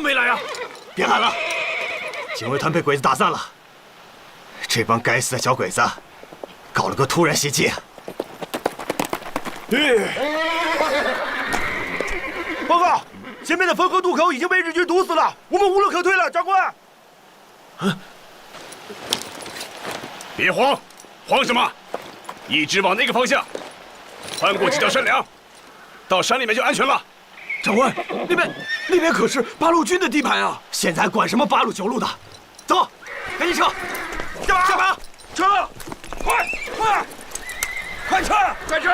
没来啊？别喊了，警卫团被鬼子打散了。这帮该死的小鬼子，搞了个突然袭击。报告，前面的汾河渡口已经被日军堵死了，我们无路可退了，长官。别慌，慌什么？一直往那个方向，穿过几条山梁，到山里面就安全了。长官，那边可是八路军的地盘啊！现在管什么8路9路的？走，赶紧撤！干嘛？干嘛？撤！快撤！快撤！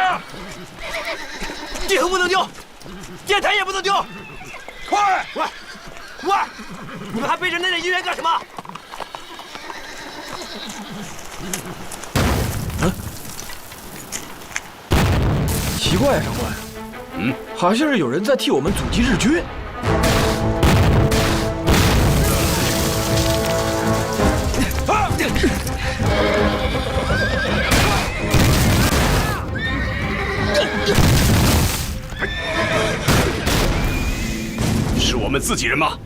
地图不能丢，电台也不能丢。快！喂，你们还背着那点银元干什么？奇怪啊，长官。好像是有人在替我们阻击日军。是我们自己人吗？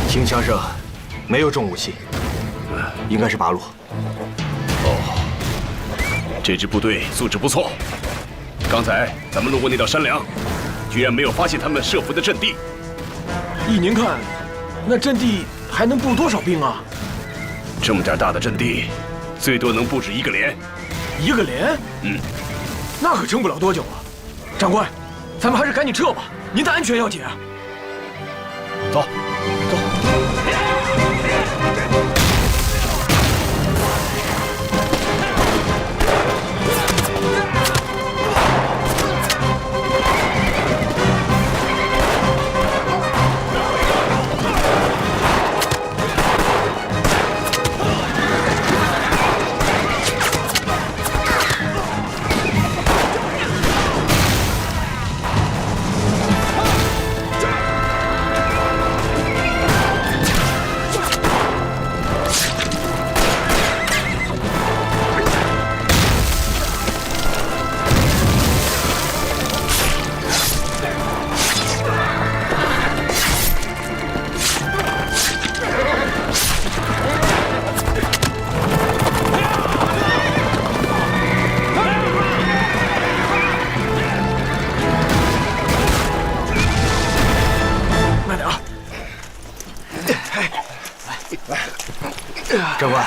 听枪声，没有重武器，应该是8路。这支部队素质不错。刚才咱们路过那道山梁，居然没有发现他们设伏的阵地。依您看，那阵地还能布多少兵啊？这么点大的阵地，最多能布置1个连。1个连？那可撑不了多久啊！长官，咱们还是赶紧撤吧，您的安全要紧啊！走。长官，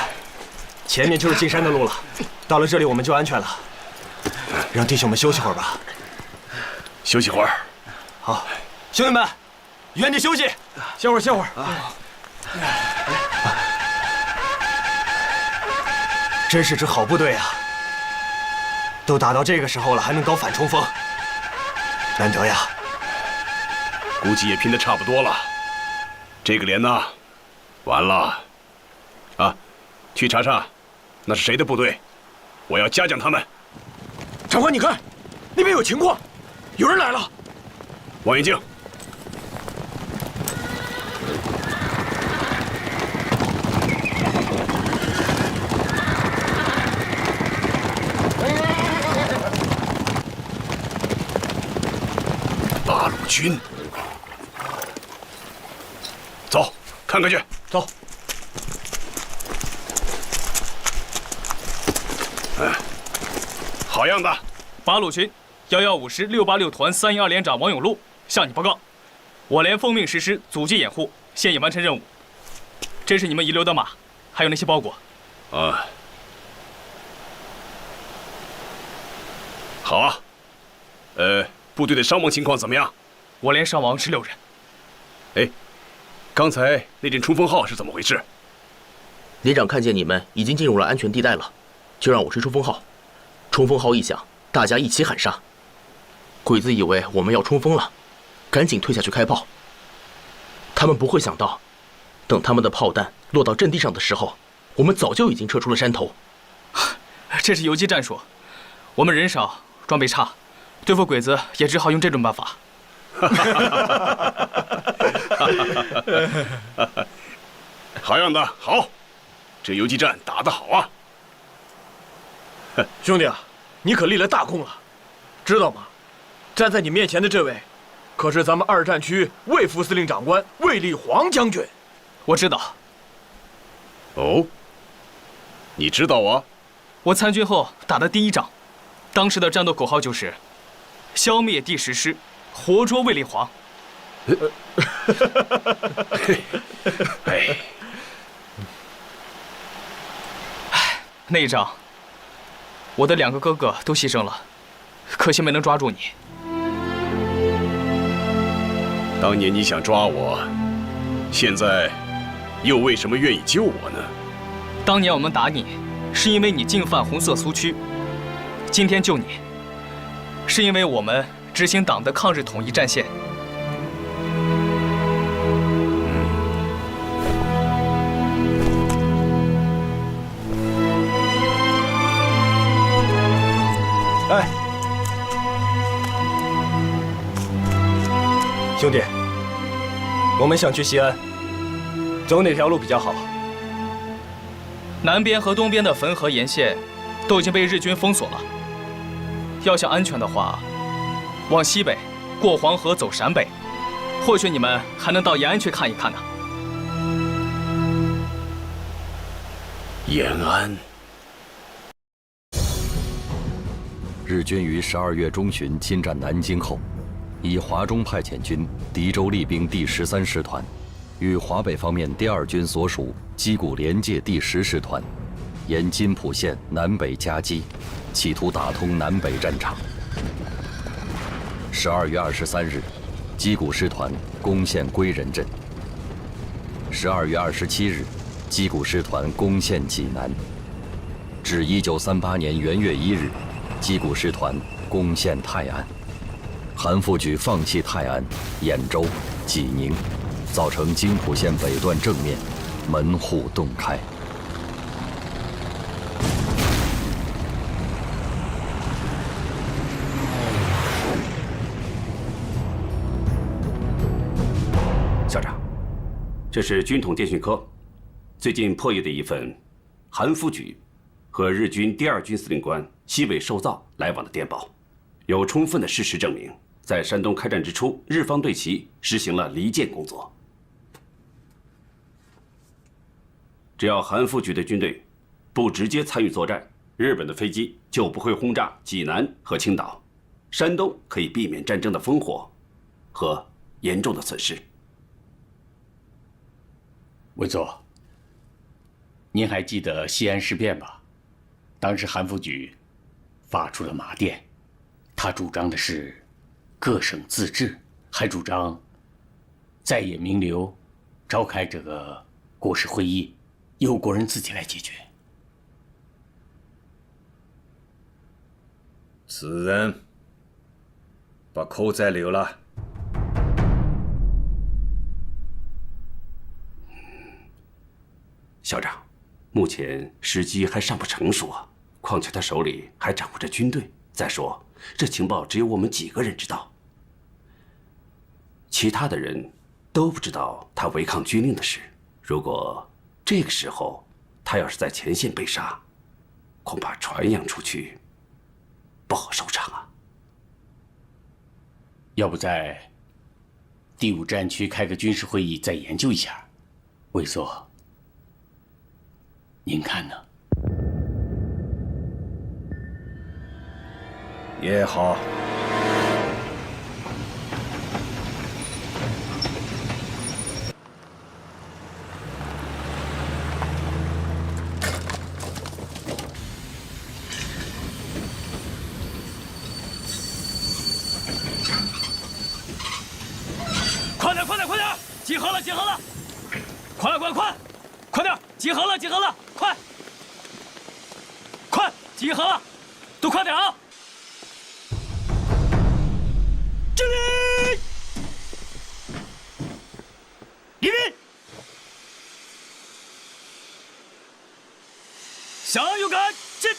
前面就是进山的路了，到了这里我们就安全了。让弟兄们休息会儿吧。休息会儿。好，兄弟们，原地休息，歇会儿。真是支好部队啊！都打到这个时候了，还能搞反冲锋，难得呀！估计也拼得差不多了。这个连呢，完了。啊，去查查，那是谁的部队？我要嘉奖他们。长官，你看，那边有情况，有人来了。望远镜。八路军。走，看看去。走。好样的！8路军115师686团312连长王永禄向你报告，我连奉命实施阻击掩护，现已完成任务。这是你们遗留的马，还有那些包裹。啊，好啊。部队的伤亡情况怎么样？我连伤亡16人。哎，刚才那阵冲锋号是怎么回事？连长看见你们已经进入了安全地带了，就让我吹冲锋号。冲锋号一响，大家一起喊杀。鬼子以为我们要冲锋了，赶紧退下去开炮。他们不会想到，等他们的炮弹落到阵地上的时候，我们早就已经撤出了山头。这是游击战术，我们人少，装备差，对付鬼子也只好用这种办法。好样的，好，这游击战打得好啊！兄弟啊，你可立了大功了，知道吗？站在你面前的这位，可是咱们2战区魏副司令长官魏立煌将军。我知道，哦，你知道啊？我参军后打的第1仗，当时的战斗口号就是“消灭第10师，活捉魏立煌”。哎，那一仗，我的2个哥哥都牺牲了，可惜没能抓住你。当年你想抓我，现在又为什么愿意救我呢？当年我们打你，是因为你进犯红色苏区；今天救你，是因为我们执行党的抗日统一战线。哎，兄弟，我们想去西安，走哪条路比较好？南边和东边的汾河沿线都已经被日军封锁了。要想安全的话，往西北，过黄河走陕北，或许你们还能到延安去看一看呢。延安。日军于12月中旬侵占南京后，以华中派遣军敌州立兵第13师团，与华北方面第2军所属矶谷联界第10师团，沿津浦线南北夹击，企图打通南北战场。12月23日，矶谷师团攻陷归仁镇。12月27日，矶谷师团攻陷济南。至1938年元月1日，矶谷师团攻陷泰安。韩复榘放弃泰安、兖州、济宁，造成津浦线北段正面门户洞开。校长，这是军统电讯科最近破译的一份韩复榘和日军第2军司令官西尾寿造来往的电报，有充分的事实证明，在山东开战之初，日方对其实行了离间工作。只要韩复榘的军队不直接参与作战，日本的飞机就不会轰炸济南和青岛，山东可以避免战争的烽火和严重的损失。文佐，您还记得西安事变吧？当时韩复榘发出了马电，他主张的是各省自治，还主张在野名流召开这个国事会议，由国人自己来解决。此人把口载留了。校长，目前时机还尚不成熟啊，况且他手里还掌握着军队。再说，这情报只有我们几个人知道，其他的人都不知道他违抗军令的事。如果这个时候他要是在前线被杀，恐怕传扬出去，不好收场啊。要不在第5战区开个军事会议，再研究一下。魏所，您看呢？也好。快点，快点，快点！集合了，集合了！快快快，快点！集合了，集合了！快，快，集合了！都快点啊！敬礼！礼兵！向右杆进！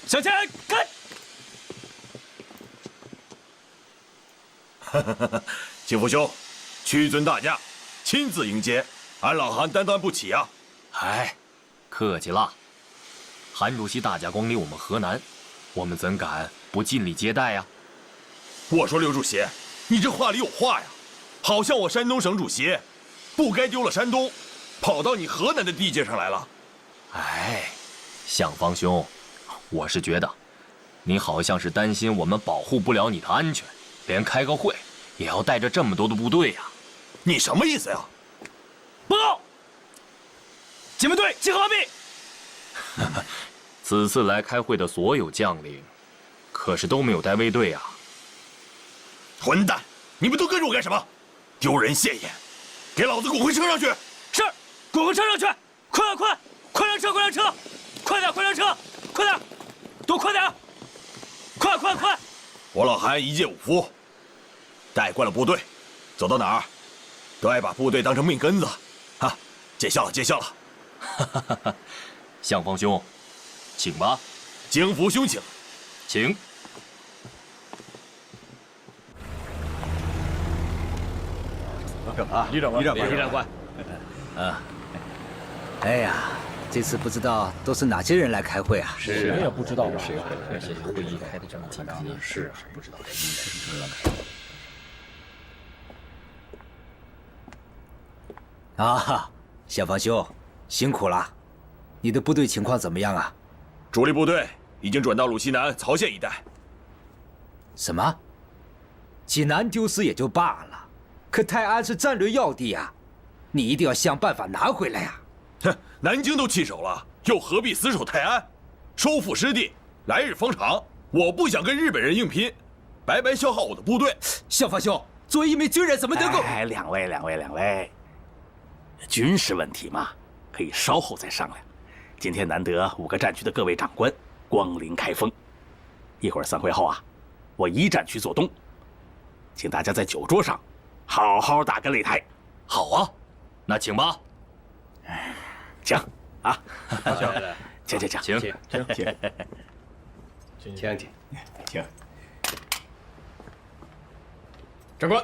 向前看！季父兄，屈尊大驾，亲自迎接，俺老韩担当不起啊！哎，客气了。韩主席大驾光临我们河南，我们怎敢不尽力接待呀？我说刘主席，你这话里有话呀，好像我山东省主席不该丢了山东，跑到你河南的地界上来了。哎，相方兄，我是觉得，你好像是担心我们保护不了你的安全，连开个会也要带着这么多的部队呀。你什么意思呀？报告，警备队集合完毕。此次来开会的所有将领，可是都没有带卫队啊！混蛋！你们都跟着我干什么？丢人现眼！给老子滚回车上去！是，滚回车上去！快！快辆车！快辆车！快点！都快点！快！我老韩一介武夫，带惯了部队，走到哪儿都爱把部队当成命根子，啊！见笑了！相方兄，请吧。京服兄请。请。李长官。哎呀，这次不知道都是哪些人来开会啊？谁也不知道吧？会议开的这么紧张，是不知道。啊，相方兄，辛苦了。你的部队情况怎么样啊？主力部队已经转到鲁西南、曹县一带。什么？济南丢失也就罢了，可泰安是战略要地啊，你一定要想办法拿回来呀！哼，南京都弃守了，又何必死守泰安？收复失地，来日方长。我不想跟日本人硬拼，白白消耗我的部队。相方兄，作为一名军人，怎么能够……两位，军事问题嘛，可以稍后再商量。今天难得5个战区的各位长官光临开封，一会儿散会后啊，我一战区做东，请大家在酒桌上好好打个擂台。好啊，那请吧。请啊，请。长官。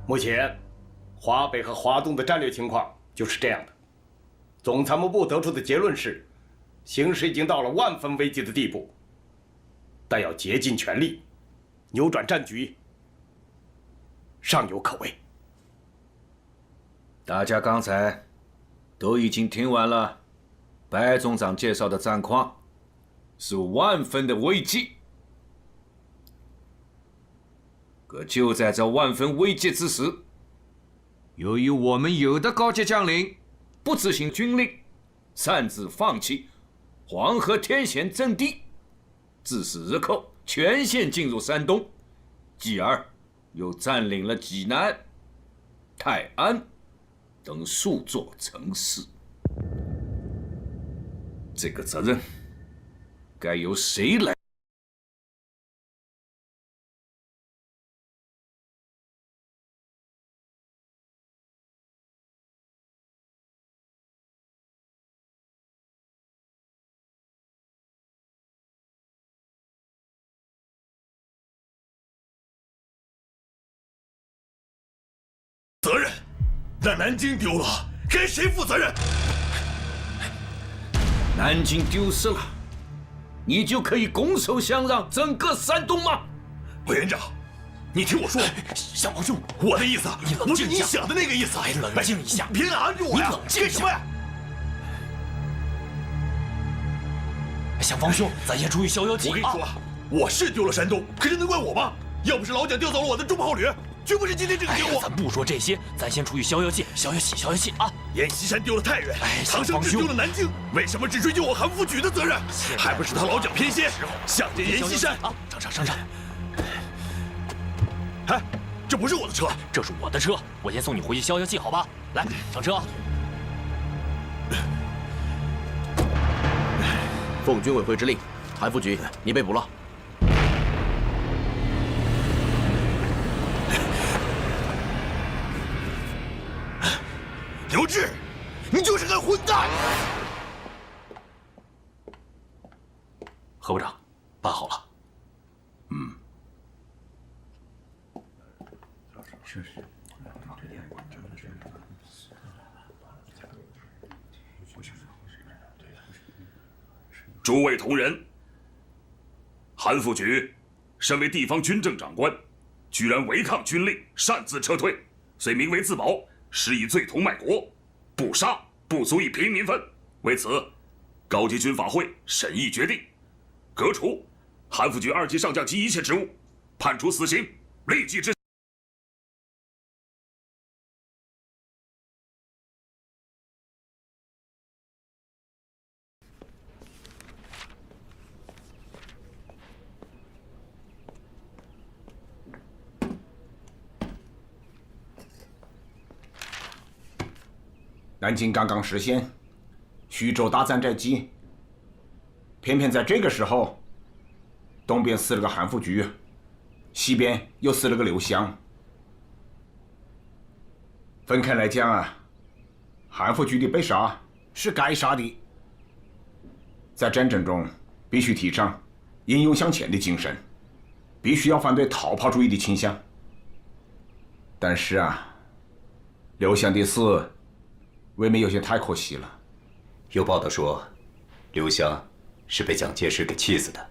目前，华北和华东的战略情况就是这样的。总参谋部得出的结论是，形势已经到了万分危急的地步，但要竭尽全力扭转战局，尚有可为。大家刚才都已经听完了白总长介绍的战况，是万分的危机。可就在这万分危急之时，由于我们有的高级将领不执行军令，擅自放弃黄河天险阵地，致使日寇全线进入山东，继而又占领了济南、泰安等数座城市。这个责任该由谁来？责任，那南京丢了，该谁负责任？南京丢失了，你就可以拱手相让整个山东吗？委员长，你听我说，相方兄，我的意思不是你冷静一下你想的那个意思。冷静一下，别拦着我呀！你冷静一下。干什么呀？相方兄，咱先出去消消气。我跟你说，我是丢了山东，可是能怪我吗？要不是老蒋调走了我的中炮旅，绝不是今天这个结果。咱不说这些，咱先出去消消气，消消气啊！阎锡山丢了太原，唐生智丢了南京，为什么只追究我韩复榘的责任？还不是他老蒋偏心，想着阎锡山啊！上车！哎，这不是我的车，这是我的车，我先送你回去消消气，好吧？来，上车。奉军委会之令，韩复榘，你被捕了。刘志，你就是个混蛋！何部长，办好了。诸位同仁，韩复榘身为地方军政长官，居然违抗军令，擅自撤退，虽名为自保，实已罪同卖国，不杀不足以平民愤。为此，高级军法会审议决定，革除韩复榘2级上将及一切职务，判处死刑，立即执。南京刚刚实现徐州大战战绩，偏偏在这个时候，东边死了个韩复榘，西边又死了个刘湘。分开来讲啊，韩复榘的被杀是该杀的。在战争中，必须提倡英勇向前的精神，必须要反对逃跑主义的倾向。但是啊，刘湘的死未免有些太可惜了。有报道说，刘湘是被蒋介石给气死的。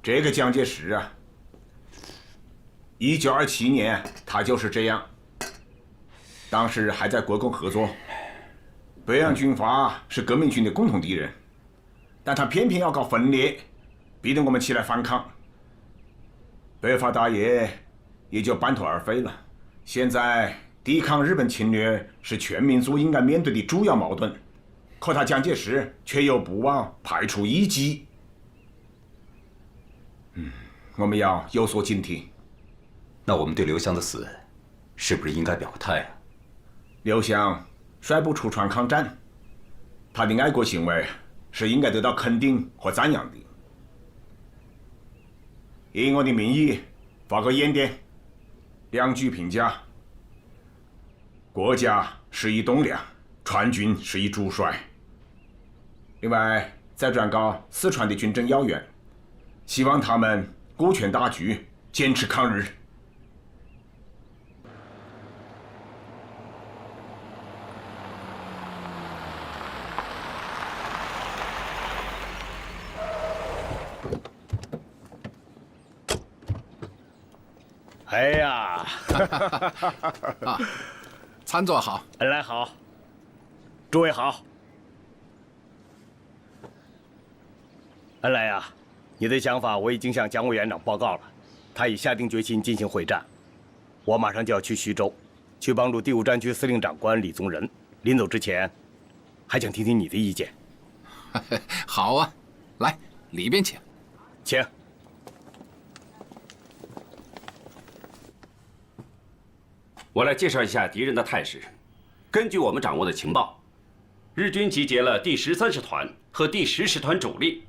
这个蒋介石啊，1927年他就是这样。当时还在国共合作，北洋军阀是革命军的共同敌人，但他偏偏要搞分裂，逼得我们起来反抗。北伐大业也就半途而废了。现在抵抗日本侵略是全民族应该面对的主要矛盾，可他蒋介石却又不忘排除异己。我们要有所警惕。那我们对刘湘的死，是不是应该表个态啊？刘湘率部出川抗战，他的爱国行为是应该得到肯定和赞扬的。以我的名义发个唁电，两句评价：国家是一栋梁，川军是一主帅。另外，再转告四川的军政要员，希望他们顾全大局，坚持抗日。哎呀，参座好，恩来好，诸位好。恩来呀，你的想法我已经向蒋委员长报告了，他已下定决心进行会战。我马上就要去徐州，去帮助第5战区司令长官李宗仁。临走之前，还想听听你的意见。好啊，来里边请，请。我来介绍一下敌人的态势。根据我们掌握的情报，日军集结了第13师团和第10师团主力，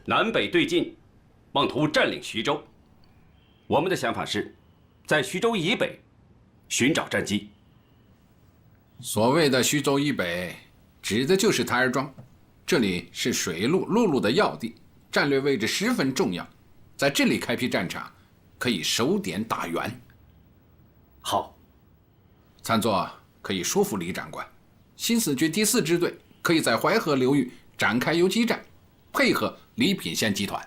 南北对进，妄图占领徐州。我们的想法是，在徐州以北寻找战机。所谓的徐州以北，指的就是台儿庄，这里是水陆陆路的要地，战略位置十分重要，在这里开辟战场，可以收点打援。好。参座可以说服李长官，新四军第4支队可以在淮河流域展开游击战，配合李品县集团。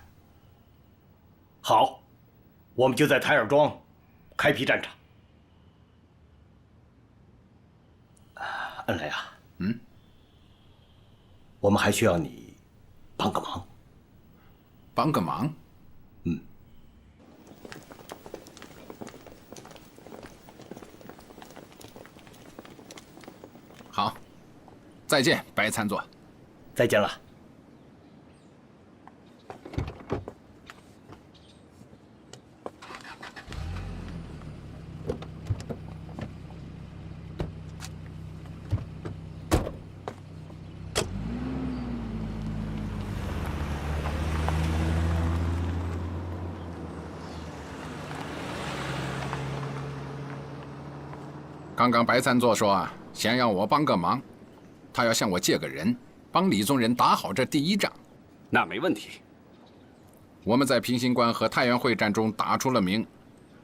好，我们就在台儿庄开辟战场。恩来啊，我们还需要你帮个忙。帮个忙？好，再见，白参座。再见了。刚刚刚白参座说想让我帮个忙，他要向我借个人，帮李宗仁打好这第一仗。那没问题。我们在平型关和太原会战中打出了名，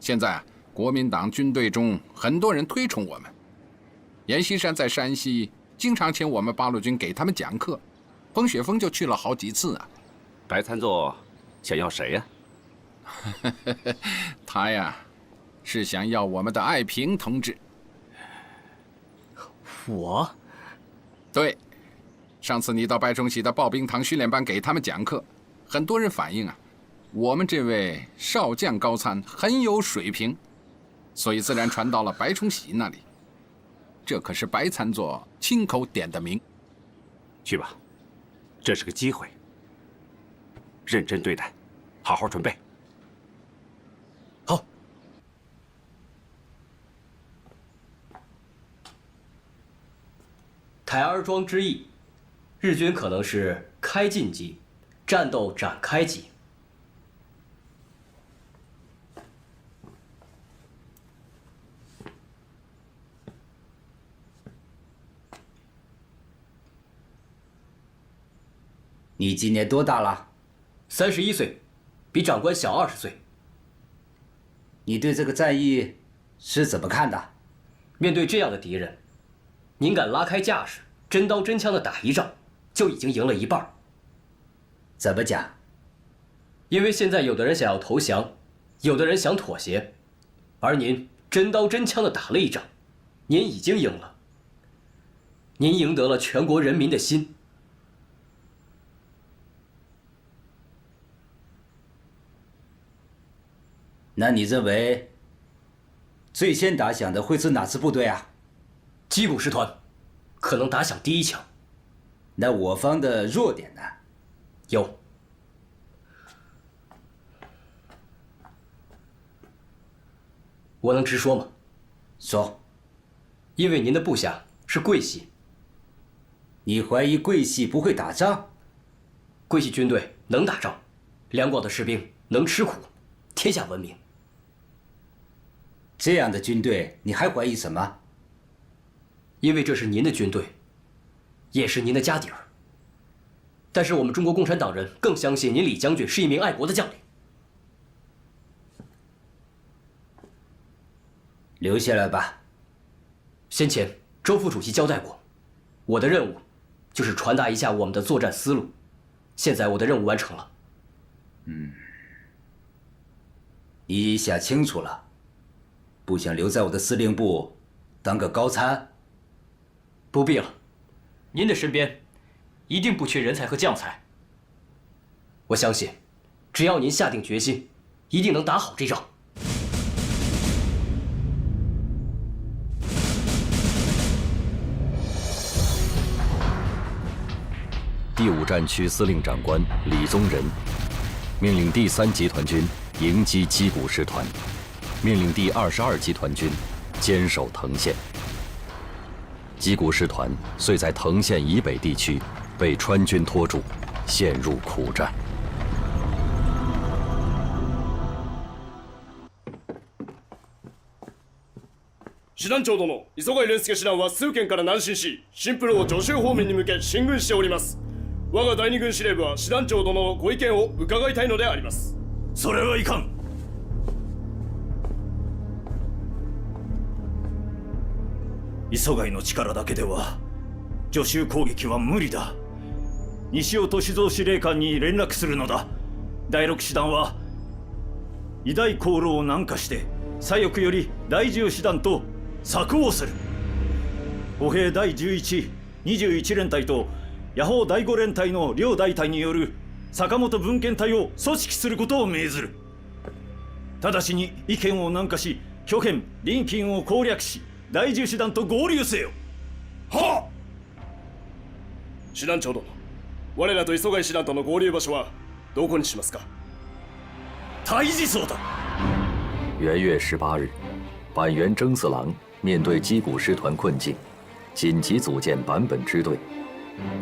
现在国民党军队中很多人推崇我们。阎锡山在山西经常请我们八路军给他们讲课，冯雪峰就去了好几次啊。白参座想要谁呀？他呀，是想要我们的爱萍同志。我？对，上次你到白崇禧的刨冰堂训练班给他们讲课，很多人反映我们这位少将高参很有水平，所以自然传到了白崇禧那里。这可是白参座亲口点的名。去吧，这是个机会，认真对待，好好准备。好。台儿庄之役，日军可能是开进机，战斗展开机。你今年多大了？31岁，比长官小20岁。你对这个战役是怎么看的？面对这样的敌人，您敢拉开架势，真刀真枪的打一仗，就已经赢了一半。怎么讲？因为现在有的人想要投降，有的人想妥协，而您真刀真枪的打了一仗，您已经赢了。您赢得了全国人民的心。那你认为最先打响的会是哪支部队啊？矶谷师团，可能打响第一枪。那我方的弱点呢？有。我能直说吗？说。因为您的部下是桂系。你怀疑桂系不会打仗？桂系军队能打仗，两广的士兵能吃苦，天下闻名。这样的军队，你还怀疑什么？因为这是您的军队，也是您的家底儿。但是我们中国共产党人更相信您李将军是一名爱国的将领。留下来吧。先前周副主席交代过，我的任务就是传达一下我们的作战思路。现在我的任务完成了。你想清楚了？不想留在我的司令部当个高参？不必了，您的身边一定不缺人才和将才。我相信，只要您下定决心，一定能打好这仗。第5战区司令长官李宗仁命令第3集团军迎击矶谷师团，命令第22集团军坚守藤县。矶谷师团遂在藤县以北地区被川军拖住，陷入苦战。師団長殿、磯貝蓮介師団は数県から南進し、新プロを徐州方面に向け進軍しております。我が第2軍司令部は師団長殿のご意見を伺いたいのであります。それはいかん。磯貝の力だけでは徐州攻撃は無理だ。西尾歳三司令官に連絡するのだ。第6師団は偉大航路を南下して左翼より第10師団と策応する。歩兵第11、21連隊と野砲第5連隊の両大隊による坂本分遣隊を組織することを命ずる。直ちに意見を南下し、巨辺、臨近を攻略し、第10師団と合流せよ。はっ。師団長殿、我らと磯貝師団との合流場所はどこにしますか？太子所だ。元月18日，板垣征四郎面对矶谷师团困境，紧急组建坂本支队，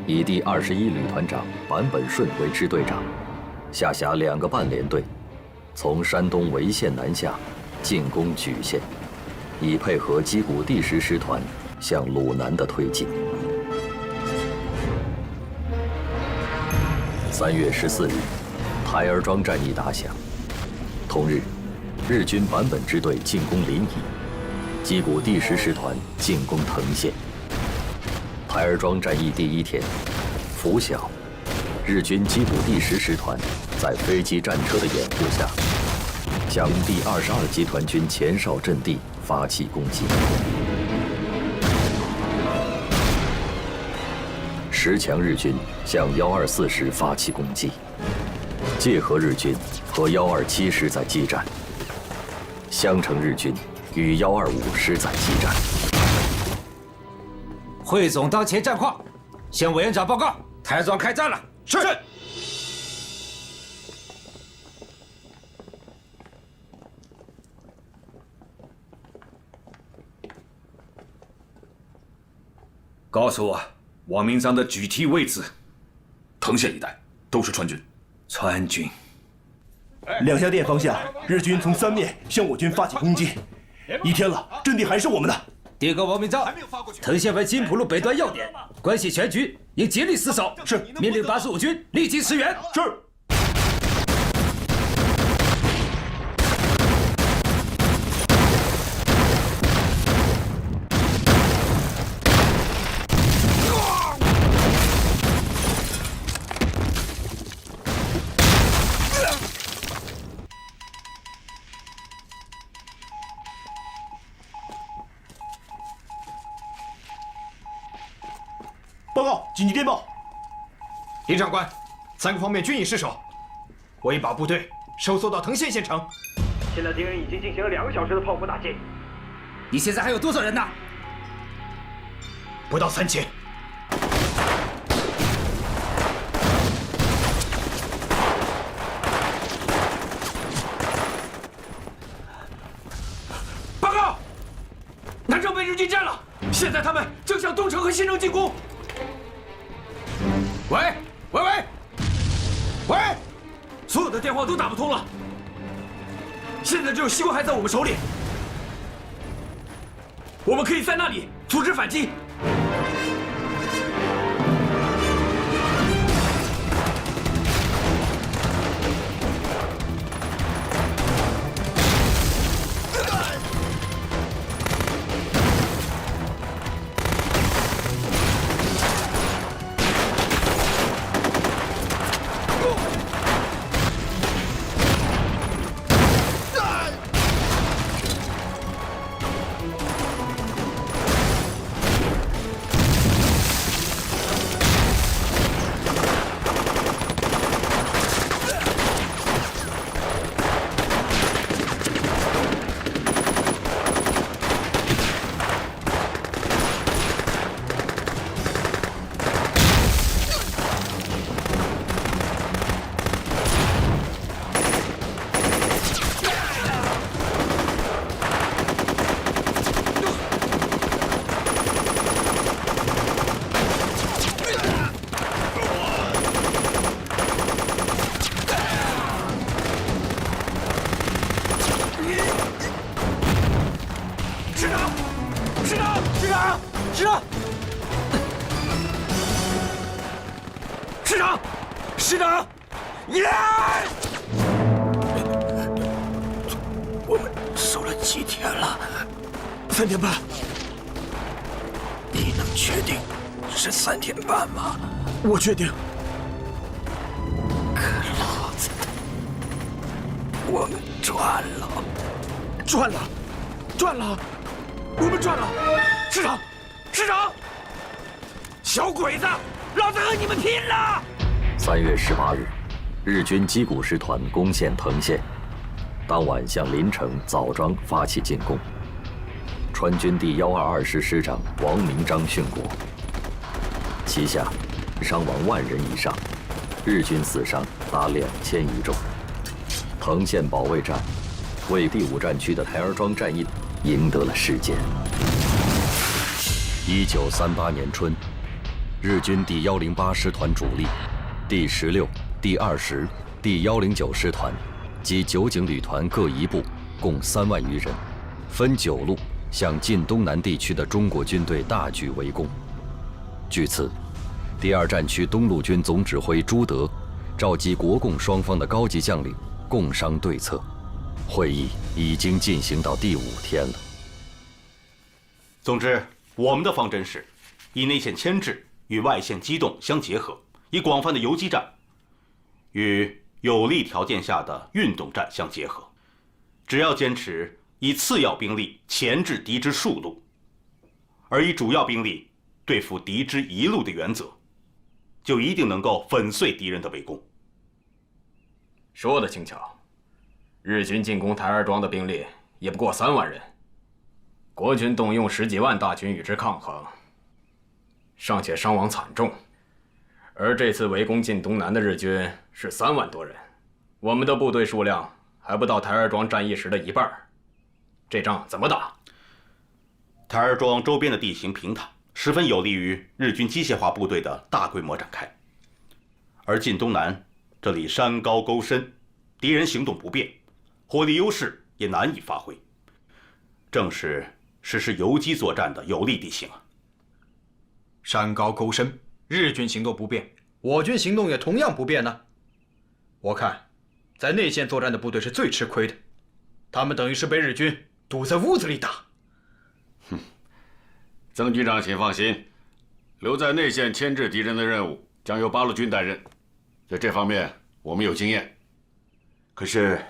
以第21旅团长坂本顺为支队长，下辖2个半联队，从山东潍县南下，进攻莒县。以配合矶谷第10师团向鲁南的推进。3月14日，台儿庄战役打响。同日，日军坂本支队进攻临沂，矶谷第10师团进攻藤县。台儿庄战役第1天，拂晓，日军矶谷第10师团在飞机战车的掩护下，向第22集团军前哨阵地发起攻击。10强日军向124师发起攻击，界河日军和127师在激战，襄城日军与125师在激战。汇总当前战况，向委员长报告，台儿庄开战了。是。告诉我王明章的具体位置。藤县一带都是川军。川军。两下店方向，日军从3面向我军发起攻击。1天了，阵地还是我们的。禀告王明章，藤县为金浦路北端要点，关系全局，应竭力死守。是。命令85军立即驰援。是。报告，紧急电报！林长官，3个方面均已失守，我已把部队收缩到藤县县城。现在敌人已经进行了2个小时的炮火打击。你现在还有多少人呢？不到3000。报告，南城被日军占了，现在他们正向东城和新城进攻。喂，所有的电话都打不通了。现在只有西关还在我们手里，我们可以在那里组织反击。师长，我们守了几天了？3天半。你能确定是3天半吗？我确定。可老子的，我们赚了，我们赚了！师长，小鬼子，老子和你们拼了！3月18日，日军矶谷师团攻陷藤县，当晚向临城、枣庄发起进攻。川军第122师师长王明章殉国，旗下伤亡10000人以上，日军死伤达2000余众。藤县保卫战为第5战区的台儿庄战役赢得了事件。1938年春，日军第108师团主力第16、第20、第109师团及9警旅团各一部，共3万余人，分9路向晋东南地区的中国军队大举围攻。据此，第2战区东路军总指挥朱德召集国共双方的高级将领，共商对策。会议已经进行到第5天了。总之，我们的方针是，以内线牵制与外线机动相结合，以广泛的游击战与有利条件下的运动战相结合。只要坚持以次要兵力钳制敌之数路，而以主要兵力对付敌之一路的原则，就一定能够粉碎敌人的围攻。说得轻巧，日军进攻台儿庄的兵力也不过3万人，国军动用10几万大军与之抗衡，尚且伤亡惨重。而这次围攻晋东南的日军是3万多人，我们的部队数量还不到台儿庄战役时的1半，这仗怎么打？台儿庄周边的地形平坦，十分有利于日军机械化部队的大规模展开。而晋东南这里山高沟深，敌人行动不便，火力优势也难以发挥，正是实施游击作战的有利地形啊。山高沟深，日军行动不便，我军行动也同样不便呢。我看，在内线作战的部队是最吃亏的，他们等于是被日军堵在屋子里打。曾局长，请放心，留在内线牵制敌人的任务将由八路军担任，在这方面我们有经验。可是，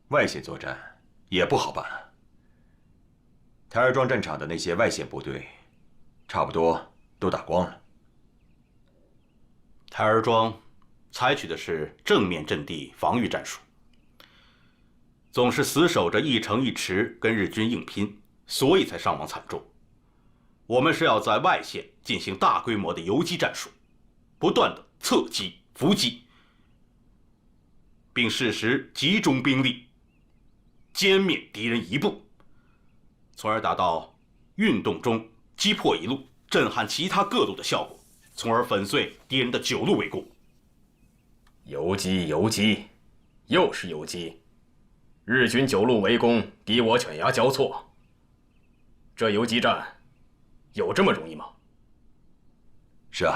外线作战也不好办啊。台儿庄战场的那些外线部队，差不多都打光了。台儿庄采取的是正面阵地防御战术，总是死守着一城一池跟日军硬拼，所以才伤亡惨重。我们是要在外线进行大规模的游击战术，不断的侧击、伏击，并适时集中兵力，歼灭敌人一部，从而达到运动中击破一路、震撼其他各路的效果，从而粉碎敌人的9路围攻。游击，游击，又是游击。日军9路围攻，敌我犬牙交错。这游击战有这么容易吗？是啊，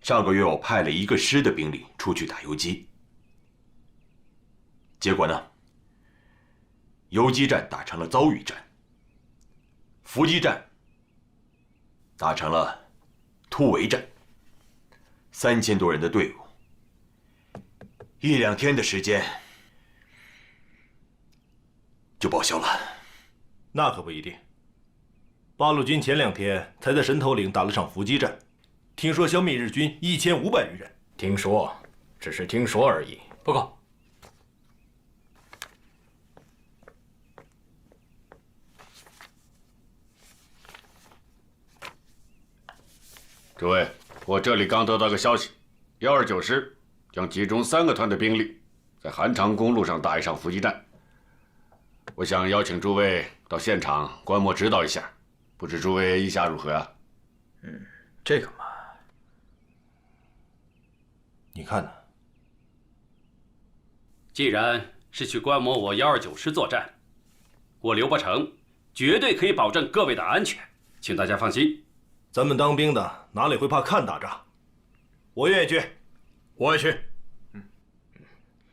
上个月我派了1个师的兵力出去打游击，结果呢，游击战打成了遭遇战，伏击战打成了突围战，3000多人的队伍，1、2天的时间就报销了。那可不一定。八路军前2天才在神头岭打了场伏击战，听说消灭日军1500余人。听说，只是听说而已。报告。诸位，我这里刚得到个消息，129师将集中3个团的兵力，在韩长公路上打一场伏击战。我想邀请诸位到现场观摩指导一下，不知诸位意下如何啊？这个嘛，你看呢？既然是去观摩我129师作战，我刘伯承绝对可以保证各位的安全，请大家放心。咱们当兵的哪里会怕看打仗？我愿意去，我也去，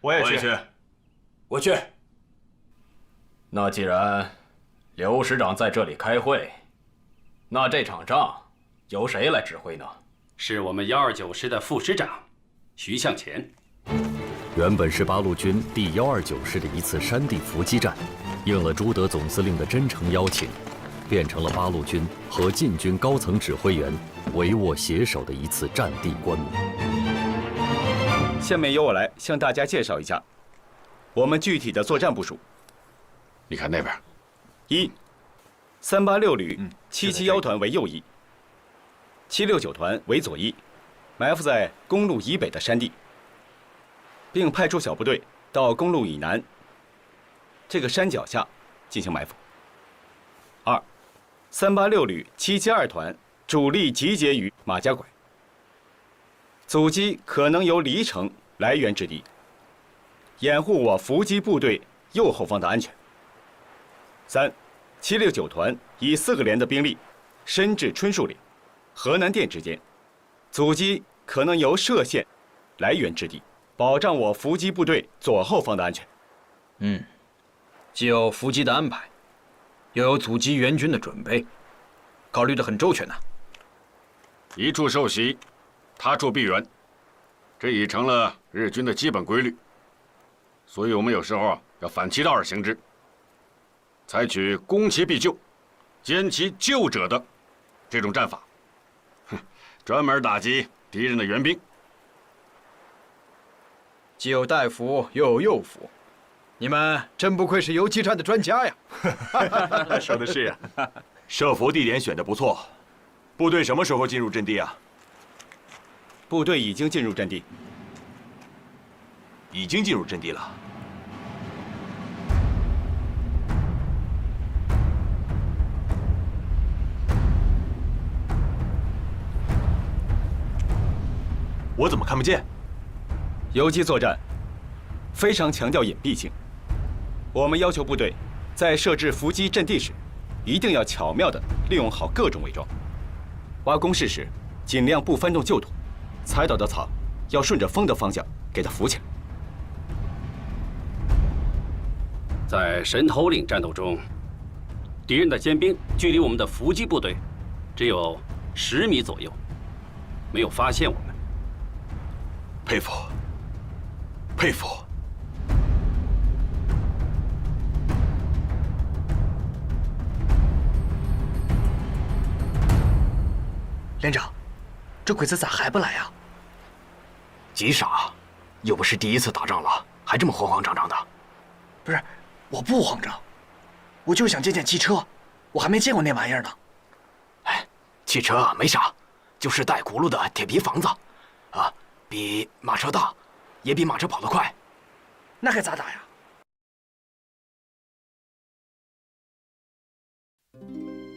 我也去，我去。那既然刘师长在这里开会，那这场仗由谁来指挥呢？是我们129师的副师长徐向前。原本是八路军第129师的一次山地伏击战，应了朱德总司令的真诚邀请，变成了八路军和晋军高层指挥员帷幄携手的一次战地观摩。下面由我来向大家介绍一下我们具体的作战部署。你看那边：1、386旅771团为右翼，769团为左翼，埋伏在公路以北的山地，并派出小部队到公路以南这个山脚下进行埋伏。2、386旅772团主力集结于马家拐，阻击可能由黎城来源之敌，掩护我伏击部队右后方的安全。3、769团以4个连的兵力深至春树岭、河南店之间，阻击可能由歙县来源之地，保障我伏击部队左后方的安全。既有伏击的安排，又有阻击援军的准备，考虑得很周全呐。一处受袭，他处必援，这已成了日军的基本规律。所以我们有时候要反其道而行之，采取攻其必救、歼其救者的这种战法，专门打击敌人的援兵。既有大夫，又有右辅，你们真不愧是游击战的专家呀！说的是啊，设伏地点选得不错。部队什么时候进入阵地啊？部队已经进入阵地。已经进入阵地了。我怎么看不见？游击作战非常强调隐蔽性，我们要求部队在设置伏击阵地时，一定要巧妙地利用好各种伪装。挖工事时，尽量不翻动旧土，踩倒的草要顺着风的方向给它扶起来。在神头岭战斗中，敌人的尖兵距离我们的伏击部队只有10米左右，没有发现我们。佩服，佩服。连长，这鬼子咋还不来呀？急啥？又不是第一次打仗了，还这么慌慌张张的。不是，我不慌张，我就想见见汽车，我还没见过那玩意儿呢。哎，汽车没啥，就是带轱辘的铁皮房子，啊，比马车大，也比马车跑得快。那该咋打呀？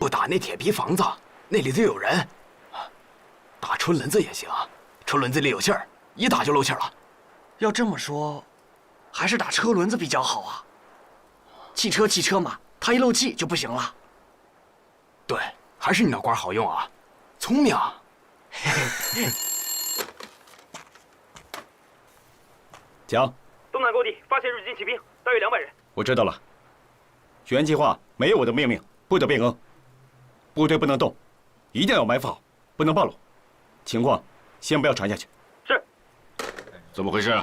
不打那铁皮房子，那里头有人。打春轮子也行，春轮子里有气儿，一打就漏气儿了。要这么说，还是打车轮子比较好啊。汽车嘛，它一漏气就不行了。对，还是你那官好用啊，聪明。讲。东南高地发现日军骑兵，大约200人。我知道了。原计划没有我的命令，不得变更。部队不能动，一定要埋伏好，不能暴露。情况先不要传下去。是。怎么回事？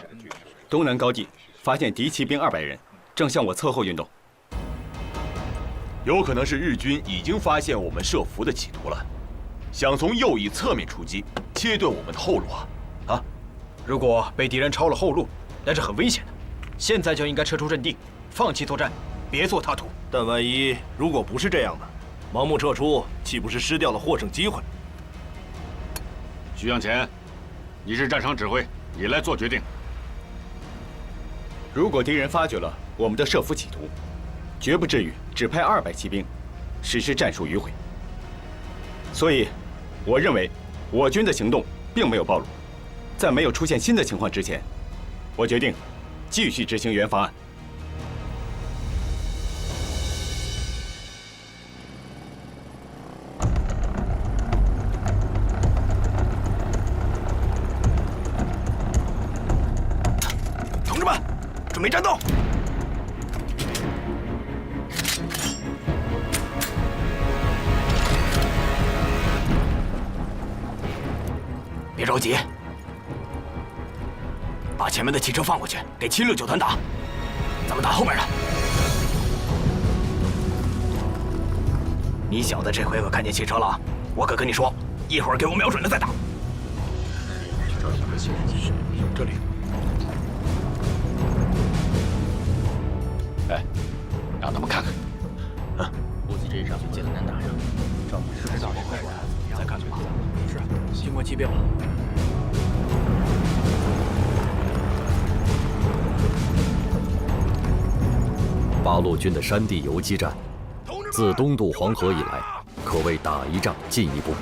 东南高地发现敌骑兵200人，正向我侧后运动。有可能是日军已经发现我们设伏的企图了，想从右翼侧面出击，切断我们的后路啊！啊，如果被敌人抄了后路，那是很危险的。现在就应该撤出阵地，放弃作战，别做他图。但万一如果不是这样的，盲目撤出，岂不是失掉了获胜机会？徐向前，你是战场指挥，你来做决定。如果敌人发觉了我们的设伏企图，绝不至于只派200骑兵实施战术迂回。所以，我认为我军的行动并没有暴露。在没有出现新的情况之前，我决定继续执行原方案。同志们，准备战斗！别着急，把前面的汽车放过去，给769团打，咱们打后面的。你小子这回可看见汽车了？我可跟你说，一会儿给我瞄准了再打。这里。哎，让他们看看。啊，补给阵上最艰难打上，照顾是道这块人，再看看吧。是，经过疾病了。八路军的山地游击战，自东渡黄河以来，可谓打一仗进一步。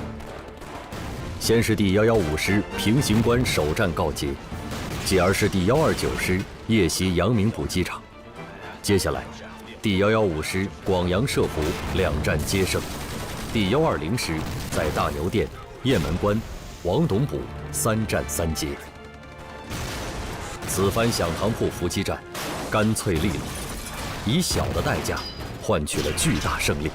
先是第115师平型关首战告捷，继而是第129师夜袭阳明补给场。接下来，第115师广阳设伏2战皆胜，第120师在大牛店、雁门关、王董堡3战3捷。此番响堂铺伏击战，干脆利落，以小的代价换取了巨大胜利，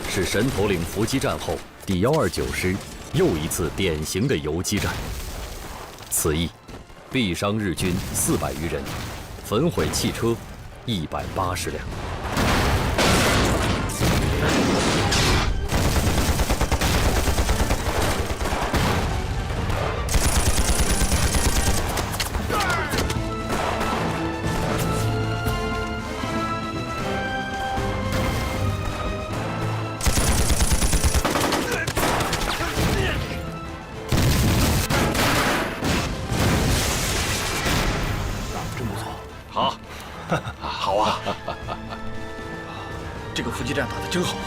是神头岭伏击战后第129师又一次典型的游击战。此役毙伤日军400余人，焚毁汽车180辆。好啊，这个伏击战打得真好啊！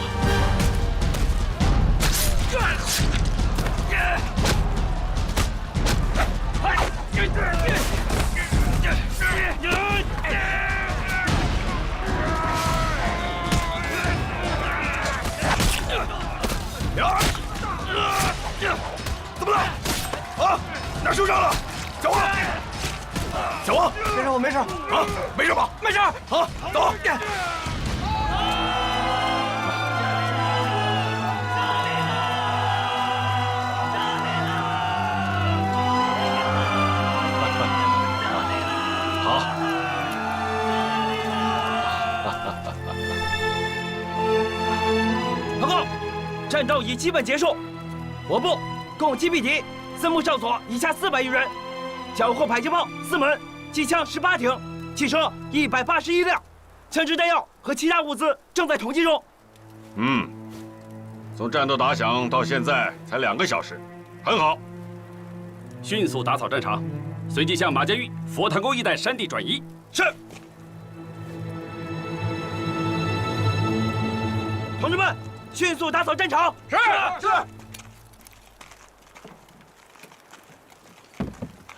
怎么了？啊，哪受伤了？小王，小王，先生，我没事。啊，没事吧？没事。好，走。报告，战斗已基本结束，我部共击毙敌森木少佐以下400余人，缴获迫击炮4门，机枪18挺，汽车181辆，枪支弹药和其他物资正在统计中。从战斗打响到现在才2个小时，很好。迅速打扫战场，随即向马家峪、佛坛沟一带山地转移。是。同志们，迅速打扫战场。是。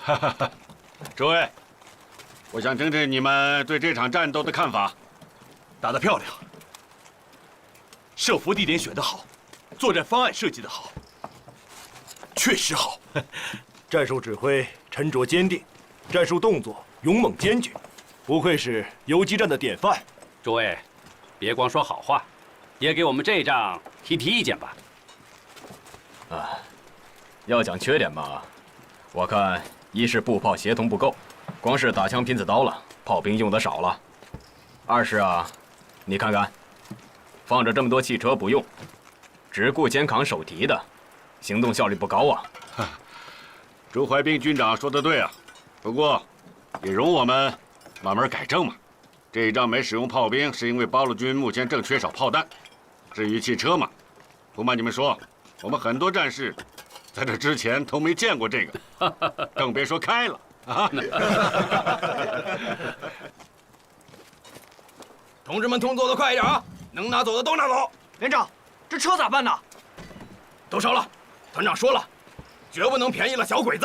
哈哈哈，诸位，我想听听你们对这场战斗的看法。打得漂亮，设伏地点选得好，作战方案设计得好，确实好。战术指挥沉着坚定，战术动作勇猛坚决，不愧是游击战的典范。诸位，别光说好话，也给我们这一仗提意见吧。要讲缺点嘛，我看一是步炮协同不够，光是打枪拼子刀了，炮兵用的少了；二是你看看，放着这么多汽车不用，只顾肩扛手提的，行动效率不高啊。朱怀彬军长说的对啊，不过也容我们慢慢改正嘛。这一仗没使用炮兵，是因为八路军目前正缺少炮弹。至于汽车嘛，不瞒你们说，我们很多战士在这之前都没见过这个，更别说开了啊！同志们，动作的快一点啊！能拿走的都拿走。连长，这车咋办呢？都烧了。团长说了，绝不能便宜了小鬼子。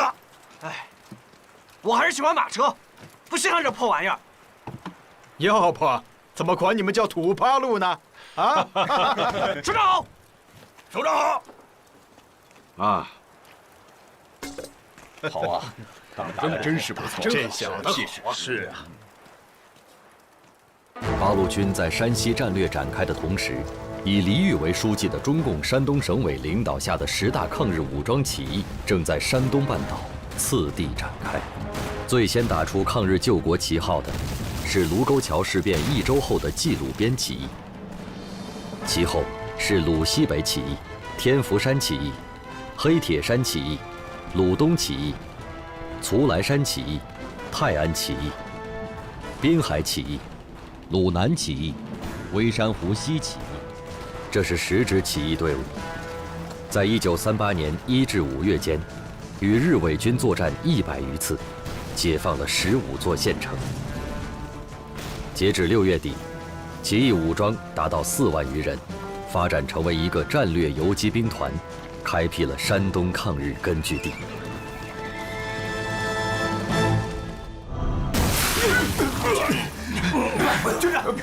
哎，我还是喜欢马车，不稀罕这破玩意儿。要不怎么管你们叫土八路呢？啊！首长好，首长好。啊，好啊，打得真是不错，这小子气势。是啊。八路军在山西战略展开的同时，以黎玉为书记的中共山东省委领导下的10大抗日武装起义正在山东半岛次第展开。最先打出抗日救国旗号的是卢沟桥事变1周后的冀鲁边起义，其后是鲁西北起义、天福山起义、黑铁山起义、鲁东起义、徂来山起义、泰安起义、滨海起义、鲁南起义、微山湖西起义，这是10支起义队伍，在1938年1至5月间，与日伪军作战100余次，解放了15座县城。截至6月底，起义武装达到4万余人，发展成为一个战略游击兵团，开辟了山东抗日根据地。军长，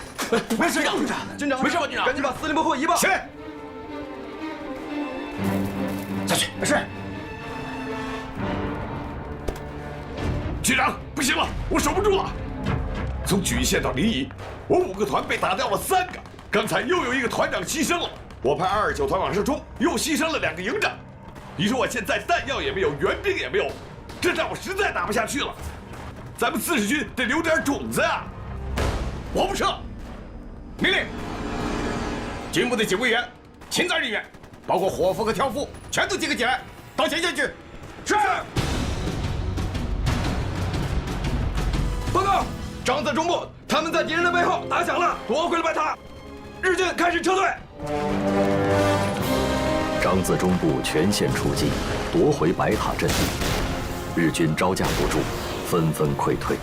没事，军长，没事吧，军长？赶紧把司令部会移吧。是。下去，没事。局长，不行了，我守不住了。从莒县到临沂，我5个团被打掉了3个，刚才又有1个团长牺牲了。我派229团往上冲，又牺牲了2个营长。你说我现在弹药也没有，援兵也没有，这仗我实在打不下去了。咱们40军得留点种子啊！我不撤。命令：军部的警卫员、勤杂人员，包括伙夫和挑夫，全都集合起来，到前线去。是。报告，张自中部，他们在敌人的背后打响了，夺回了白塔，日军开始撤退。张自忠部全线出击，夺回白塔阵地，日军招架不住，纷纷溃退。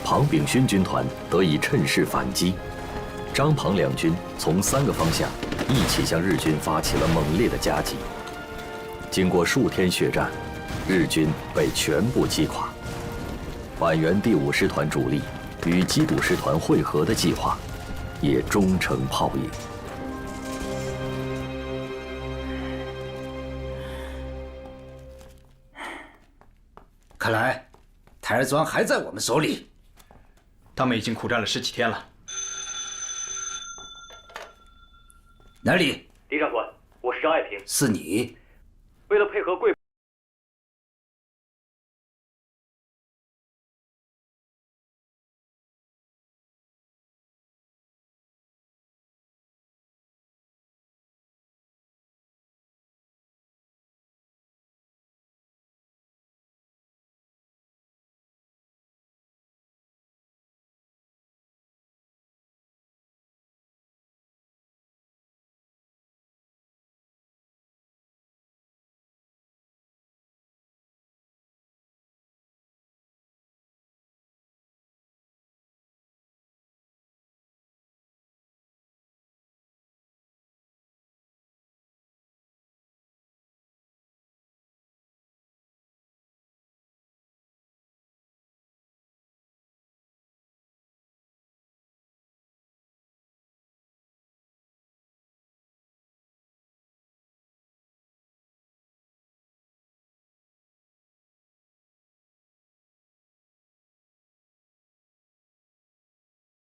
庞炳勋军团得以趁势反击，张庞两军从3个方向一起向日军发起了猛烈的夹击。经过数天血战，日军被全部击垮。皖源第5师团主力与矶谷师团会合的计划也终成泡影。看来台儿庄还在我们手里。他们已经苦战了10几天了。哪里？李长官，我是张爱萍。是你？为了配合贵。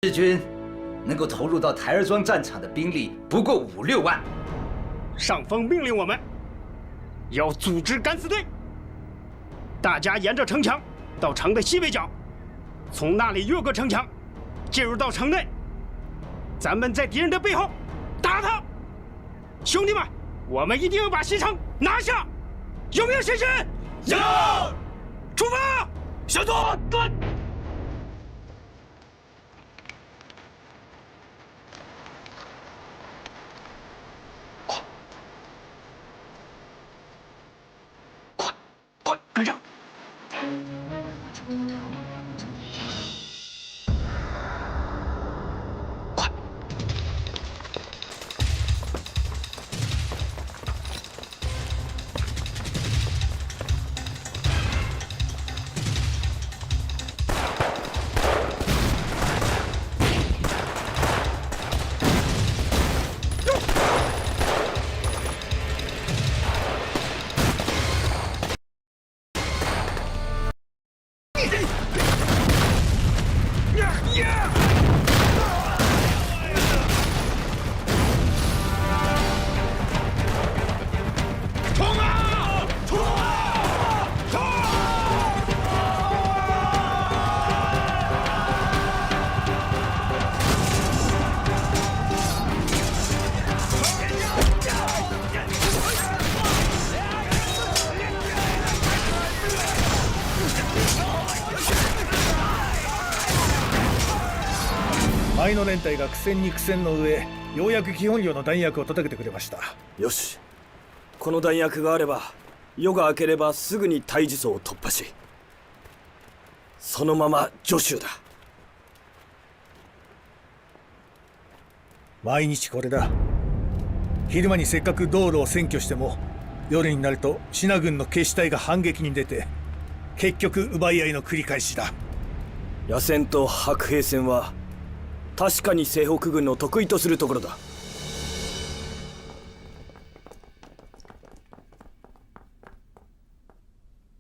日军能够投入到台儿庄战场的兵力不过5、6万。上峰命令我们要组织敢死队，大家沿着城墙到城的西北角，从那里越过城墙，进入到城内。咱们在敌人的背后打他。兄弟们，我们一定要把西城拿下！有没有信心？有！出发！向左！对。跟上！前の連隊が苦戦に苦戦の上、ようやく基本量の弾薬を届けてくれました。よし、この弾薬があれば、夜が明ければすぐに大樹層を突破し、そのまま徐州だ。毎日これだ。昼間にせっかく道路を占拠しても、夜になると支那軍の決死隊が反撃に出て、結局奪い合いの繰り返しだ。野戦と白兵戦は確かに西北軍の得意とするところだ。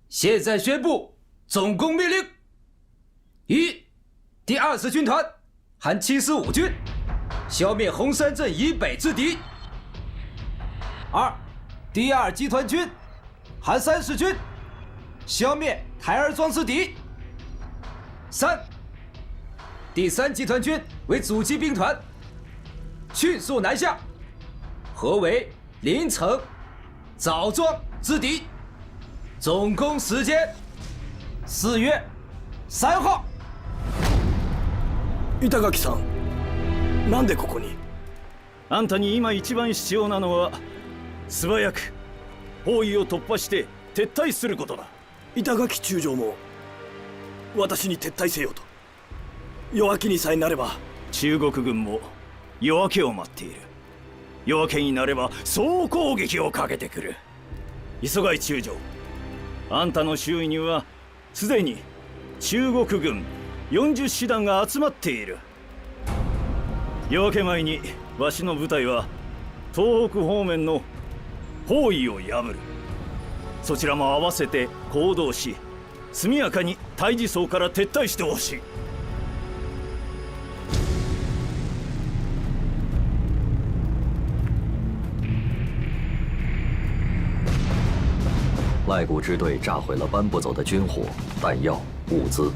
现在宣布总攻命令：一，第20军团含75军，消灭红山镇以北之敌；二，第2集团军含30军，消灭台儿庄之敌；三，第3集团军为阻击兵团，迅速南下，合围临城、枣庄之敌。总攻时间4月3号。板垣さん、なんでここに？あんたに今一番必要なのは素早く包囲を突破して撤退することだ。板垣中将も私に撤退せよと。夜明けにさえなれば中国軍も夜明けを待っている。夜明けになれば総攻撃をかけてくる。磯貝中将、あんたの周囲にはすでに中国軍40師団が集まっている。夜明け前にわしの部隊は東北方面の包囲を破る。そちらも合わせて行動し、速やかに対峙層から撤退してほしい。赖谷支队炸毁了搬不走的军火、弹药、物资，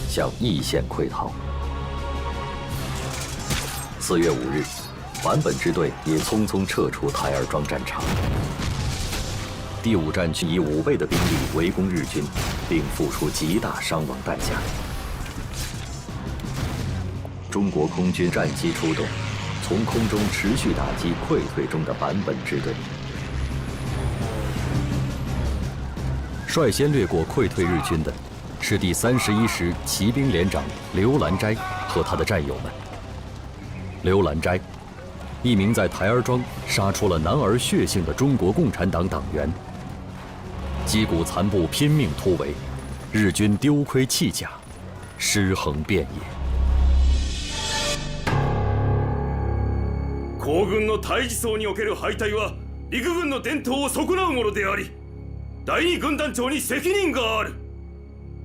向义县溃逃。4月5日，坂本支队也匆匆撤出台儿庄战场。第5战区以5倍的兵力围攻日军，并付出极大伤亡代价。中国空军战机出动，从空中持续打击溃退中的坂本支队。率先掠过溃退日军的是第31师骑兵连长刘兰斋和他的战友们。刘兰斋，一名在台儿庄杀出了男儿血性的中国共产党党员。击鼓残部拼命突围，日军丢盔弃甲，尸横遍野。皇軍の対峙層における敗退は陸軍の伝統を損なうものであり、第2軍団長に責任がある。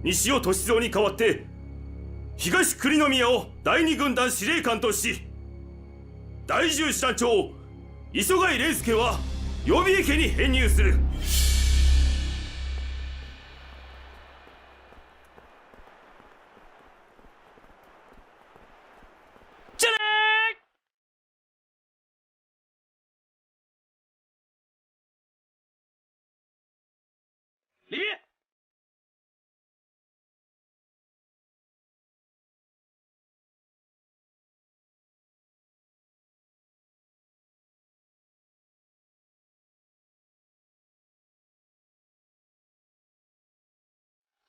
西尾歳三に代わって東栗宮を第2軍団司令官とし、第10師団長磯貝玲介は予備役に編入する。礼！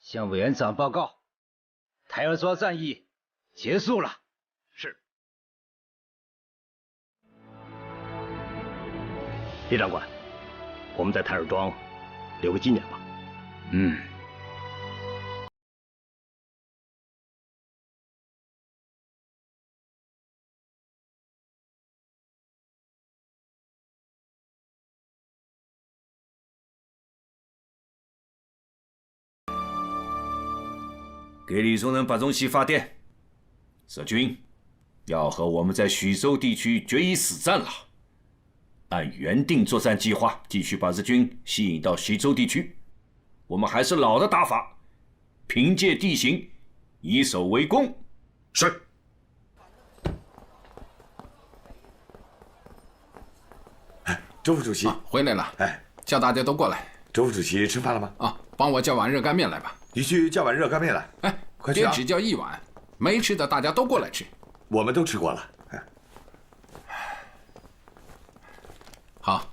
向委员长报告，台儿庄战役结束了。是。李长官，我们在台儿庄留个纪念吧。嗯。给李宗仁把东西发电，日军要和我们在徐州地区决一死战了。按原定作战计划，继续把日军吸引到徐州地区。我们还是老的打法，凭借地形，以守为攻。是。周副主席回来了，叫大家都过来。周副主席吃饭了吗？啊，帮我叫碗热干面来吧。你去叫碗热干面来。快去啊！别只叫一碗，没吃的大家都过来吃。我们都吃过了。好，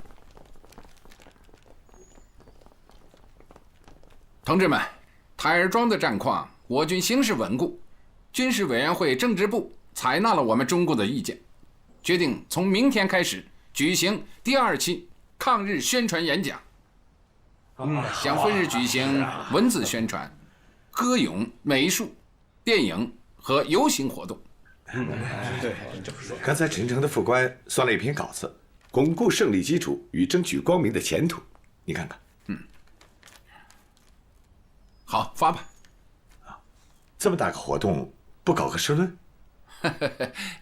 同志们，台儿庄的战况，我军形势稳固。军事委员会政治部采纳了我们中共的意见，决定从明天开始举行第2期抗日宣传演讲，将分日举行文字宣传、歌咏、美术、电影和游行活动。对，刚才陈诚的副官算了一篇稿子，巩固胜利基础与争取光明的前途，你看看。好，发吧。这么大个活动，不搞个社论？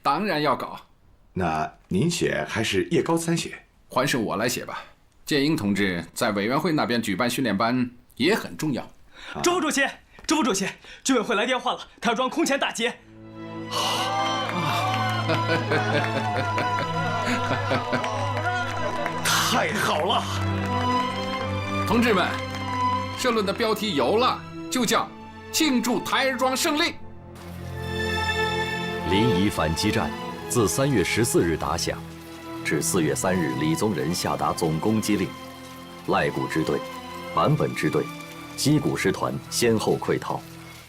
当然要搞。那您写还是叶高参写？还是我来写吧。建英同志在委员会那边举办训练班也很重要。周副主席，周副主席，军委会来电话了，台儿庄空前大捷。太好了！同志们，社论的标题有了，就叫“庆祝台儿庄胜利”。临沂反击战自3月14日打响，至4月3日李宗仁下达总攻击令，赖谷支队、坂本支队、矶谷师团先后溃逃，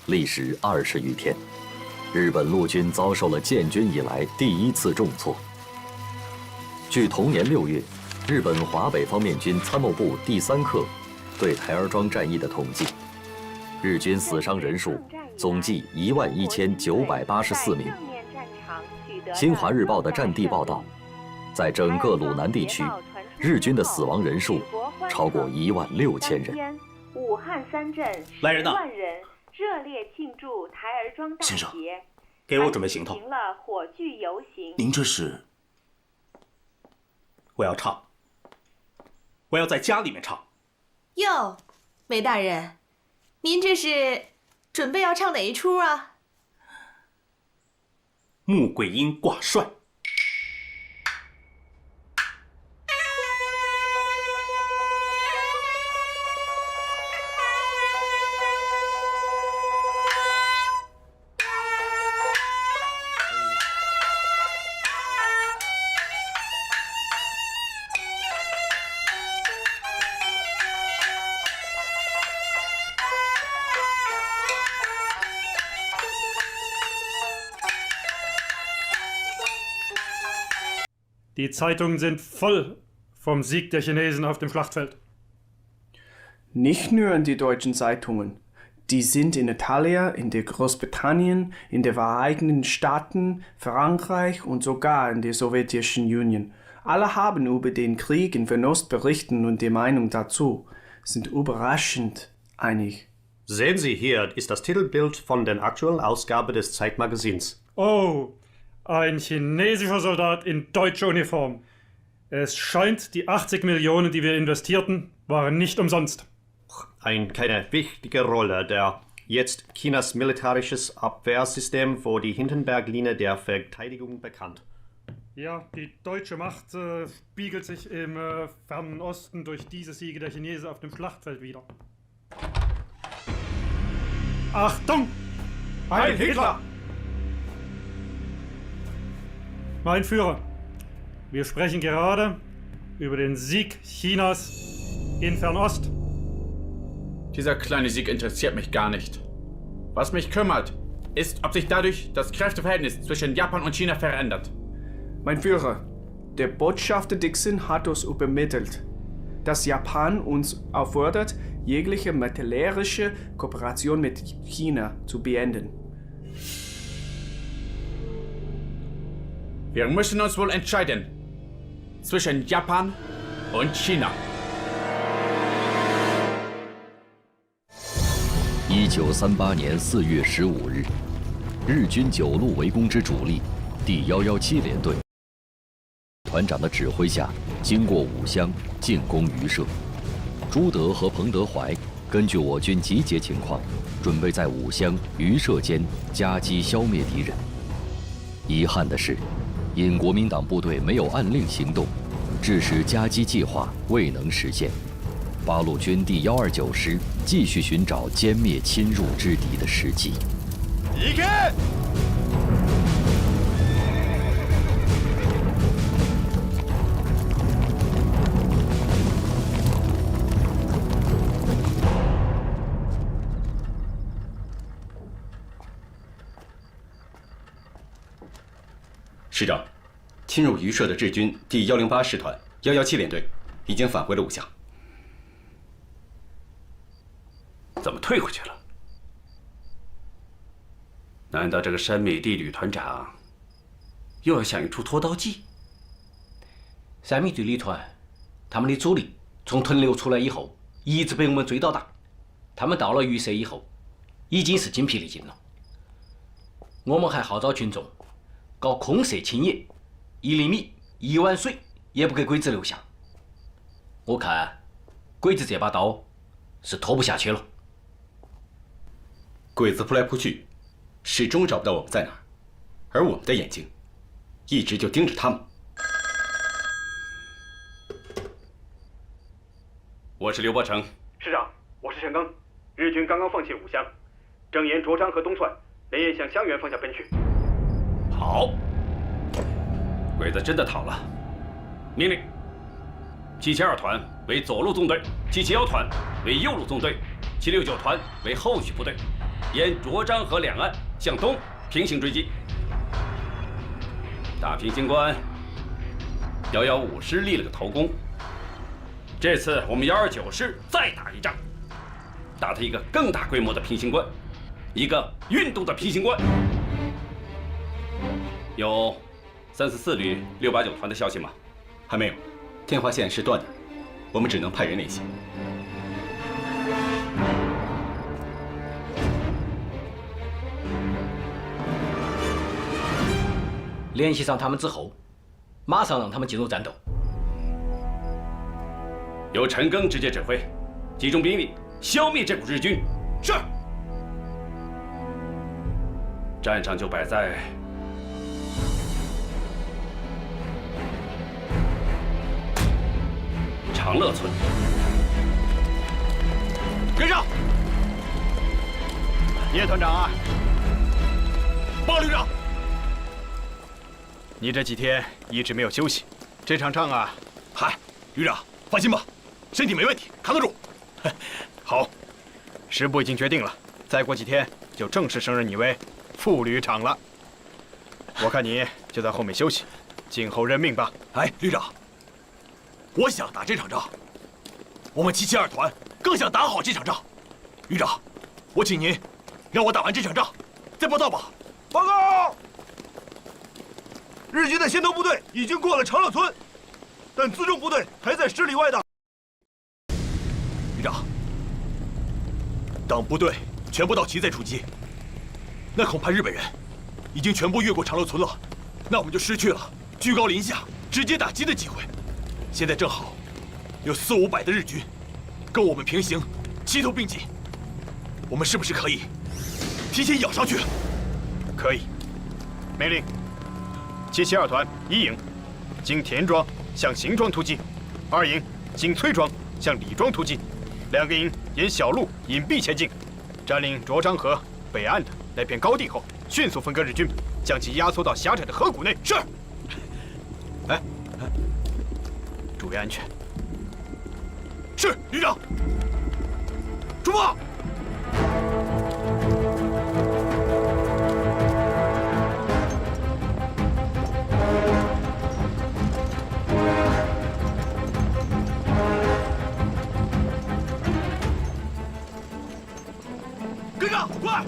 历时20余天。日本陆军遭受了建军以来第一次重挫。据同年6月，日本华北方面军参谋部第3课对台儿庄战役的统计，日军死伤人数总计11984名。新华日报的战地报道，在整个鲁南地区，日军的死亡人数超过16000人。武汉3镇10万人热烈庆祝台儿庄大捷。先生，给我准备行头。举行了火炬游行。您这是？我要唱，我要在家里面唱。哟，梅大人，您这是准备要唱哪一出啊？穆桂英挂帅。Die Zeitungen sind voll vom Sieg der Chinesen auf dem Schlachtfeld. Nicht nur in die deutschen Zeitungen. Die sind in Italien, in der Großbritannien, in den Vereinigten Staaten, Frankreich und sogar in der Sowjetischen Union. Alle haben über den Krieg in Fernost berichten und die Meinung dazu sind überraschend einig. Sehen Sie, hier ist das Titelbild von der aktuellen Ausgabe des Zeitmagazins. Oh, ein chinesischer Soldat in deutscher Uniform. Es scheint, die 80 Millionen, die wir investierten, waren nicht umsonst. Keine wichtige Rolle, der jetzt Chinas militärisches Abwehrsystem für die Hindenburg-Linie der Verteidigung bekannt. Ja, die deutsche Macht spiegelt sich im fernen Osten durch diese Siege der Chinesen auf dem Schlachtfeld wider. Achtung! Heil Hitler! Mein Führer, wir sprechen gerade über den Sieg Chinas in Fernost. Dieser kleine Sieg interessiert mich gar nicht. Was mich kümmert, ist, ob sich dadurch das Kräfteverhältnis zwischen Japan und China verändert. Mein Führer, der Botschafter Dixon hat uns übermittelt, dass Japan uns auffordert, jegliche militärische Kooperation mit China zu beenden. Wir müssen uns wohl entscheiden zwischen Japan und China. 1938年4月15日，日军9路围攻之主力第117联队团长的指挥下，经过武乡进攻榆社。朱德和彭德怀根据我军集结情况，准备在武乡、榆社间夹击消灭敌人。遗憾的是，因国民党部队没有按令行动，致使夹击计划未能实现。八路军第129师继续寻找歼灭侵入之敌的时机。离开！师长，侵入榆社的日军第108师团117联队已经返回了武乡。怎么退回去了？难道这个山美地旅团长又要想一出脱刀计。三米队旅团，他们的主力从屯留出来以后，一直被我们追到打。他们到了榆社以后，已经是精疲力尽了。我们还号召群众搞空射清野，1厘米、1碗水也不给鬼子留下。我看鬼子这把刀是拖不下去了。鬼子扑来扑去，始终找不到我们在哪儿，而我们的眼睛一直就盯着他们。我是刘伯承。师长，我是陈刚。日军刚刚放弃武乡，正沿涿庄和东川连夜向襄垣方向奔去。好，鬼子真的逃了。命令：772团为左路纵队，771团为右路纵队，769团为后续部队，沿涿漳河两岸向东平行追击。大平型关115师立了个头功，这次我们129师再打一仗，打他一个更大规模的平型关，一个运动的平型关。有344旅689团的消息吗？还没有，电话线是断的，我们只能派人联系。联系上他们之后，马上让他们进入战斗。由陈赓直接指挥，集中兵力消灭这股日军。是。战场就摆在长乐村。跟上！叶团长啊，报旅长。你这几天一直没有休息，这场仗啊，嗨，旅长放心吧，身体没问题，扛得住。好，师部已经决定了，再过几天就正式升任你为副旅长了。我看你就在后面休息，静候任命吧。哎，旅长，我想打这场仗，我们772团更想打好这场仗。旅长，我请您让我打完这场仗，再报到吧。报告。日军的先头部队已经过了长乐村，但辎重部队还在10里外的。旅长，当部队全部到齐再出击，那恐怕日本人已经全部越过长乐村了，那我们就失去了居高临下直接打击的机会。现在正好有400、500的日军跟我们平行，齐头并进，我们是不是可以提前咬上去？可以。命令：772团1营经田庄向邢庄突击，2营经崔庄向李庄突击，2个营沿小路隐蔽前进，占领涿漳河北岸的那片高地后，迅速分割日军，将其压缩到狭窄的河谷内。是。哎，注意安全。是，旅长。出发。跟上，快！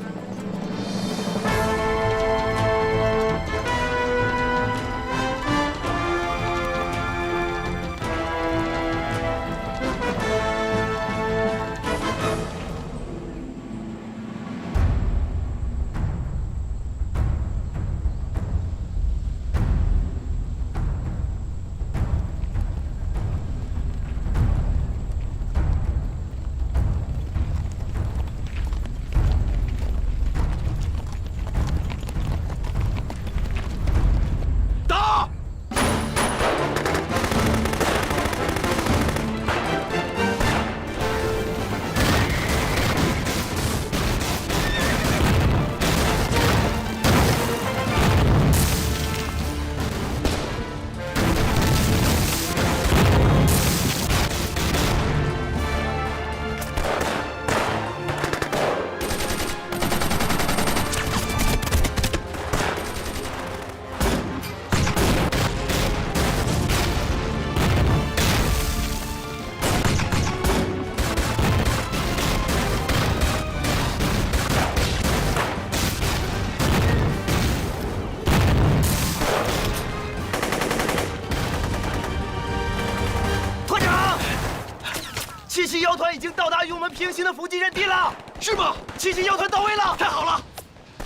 77腰团已经到达与我们平行的伏击阵地了。是吗？77腰团到位了。太好了，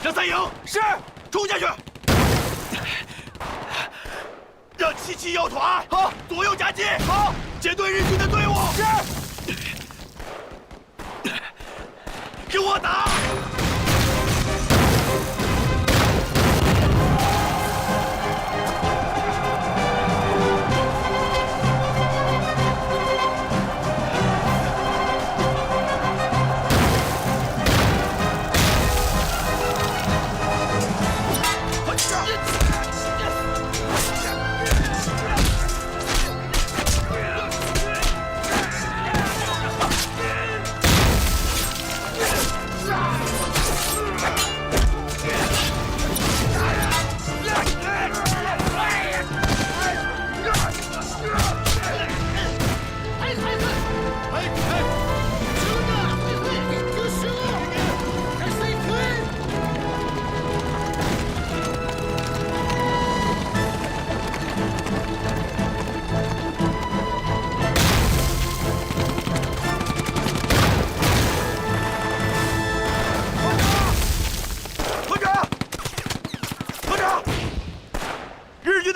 让三营是冲下去，让77腰团好左右夹击，好截断日军的队伍。是，给我打！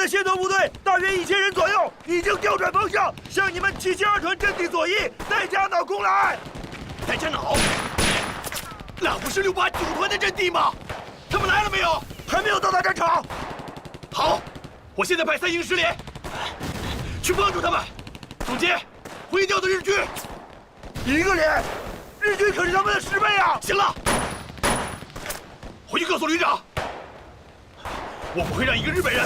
协同部队大约1000人左右，已经调转方向，向你们772团阵地左翼戴家脑攻来。戴家脑？那不是689团的阵地吗？他们来了没有？还没有到达战场。好，我现在派3营师连去帮助他们。总监，回调的日军1个连，日军可是他们的10倍啊！行了，回去告诉旅长，我不会让一个日本人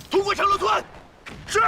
通过长乐村。是。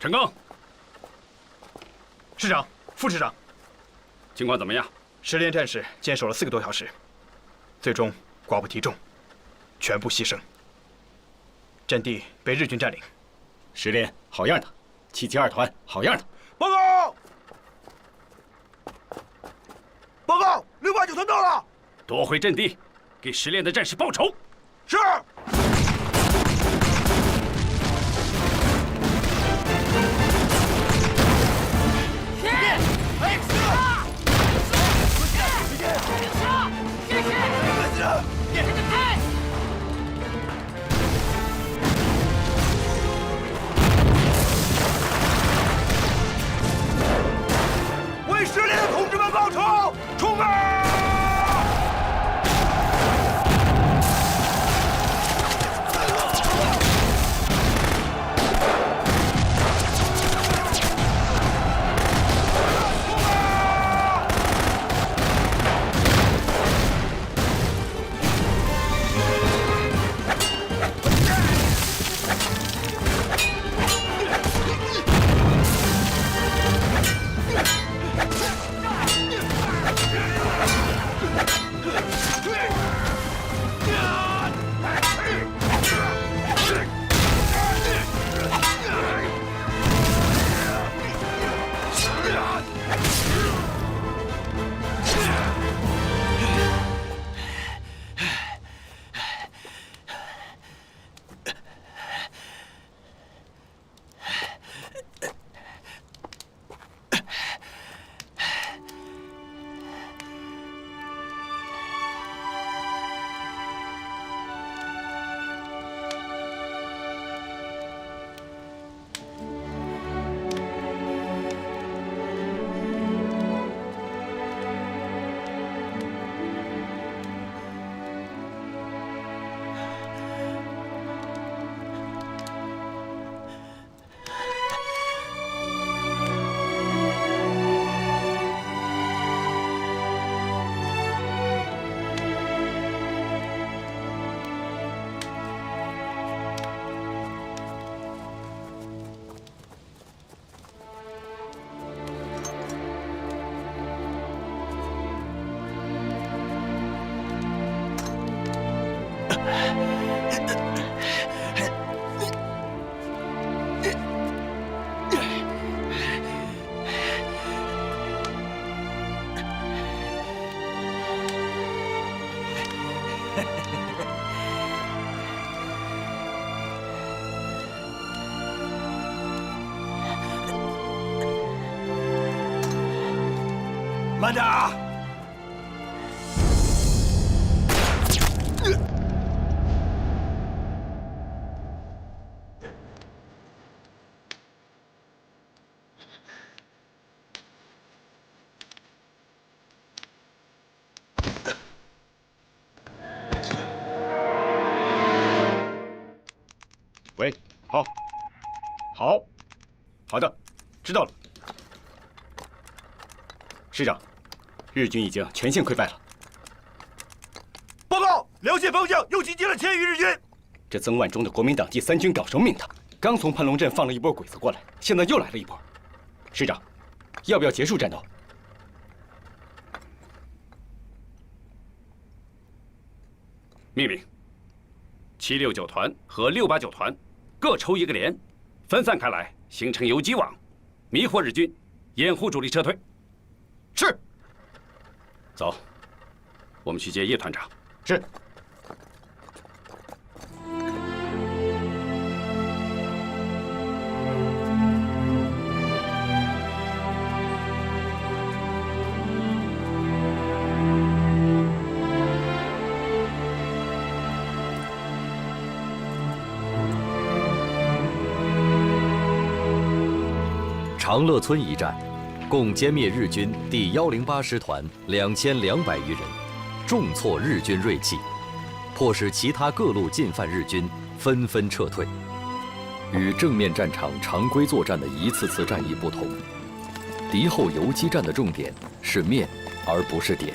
陈赓，师长、副师长，情况怎么样？10连战士坚守了4个多小时，最终寡不敌众，全部牺牲，阵地被日军占领。10连好样的，772团好样的。报告！报告！689团到了，夺回阵地，给10连的战士报仇。是。为10连的同志们报仇！冲啊！慢点啊！喂，好，好的，知道了。师长，日军已经全线溃败了。报告，辽县方向又集结了1000余日军。这曾万钟的国民党第3军搞什么名堂？刚从盘龙镇放了一波鬼子过来，现在又来了一波。师长，要不要结束战斗？命令，769团和689团各抽一个连，分散开来，形成游击网，迷惑日军，掩护主力撤退。是。走，我们去接叶团长。是。长乐村一战，共歼灭日军第108师团2200余人，重挫日军锐气，迫使其他各路进犯日军纷纷撤退。与正面战场常规作战的一次次战役不同，敌后游击战的重点是面，而不是点，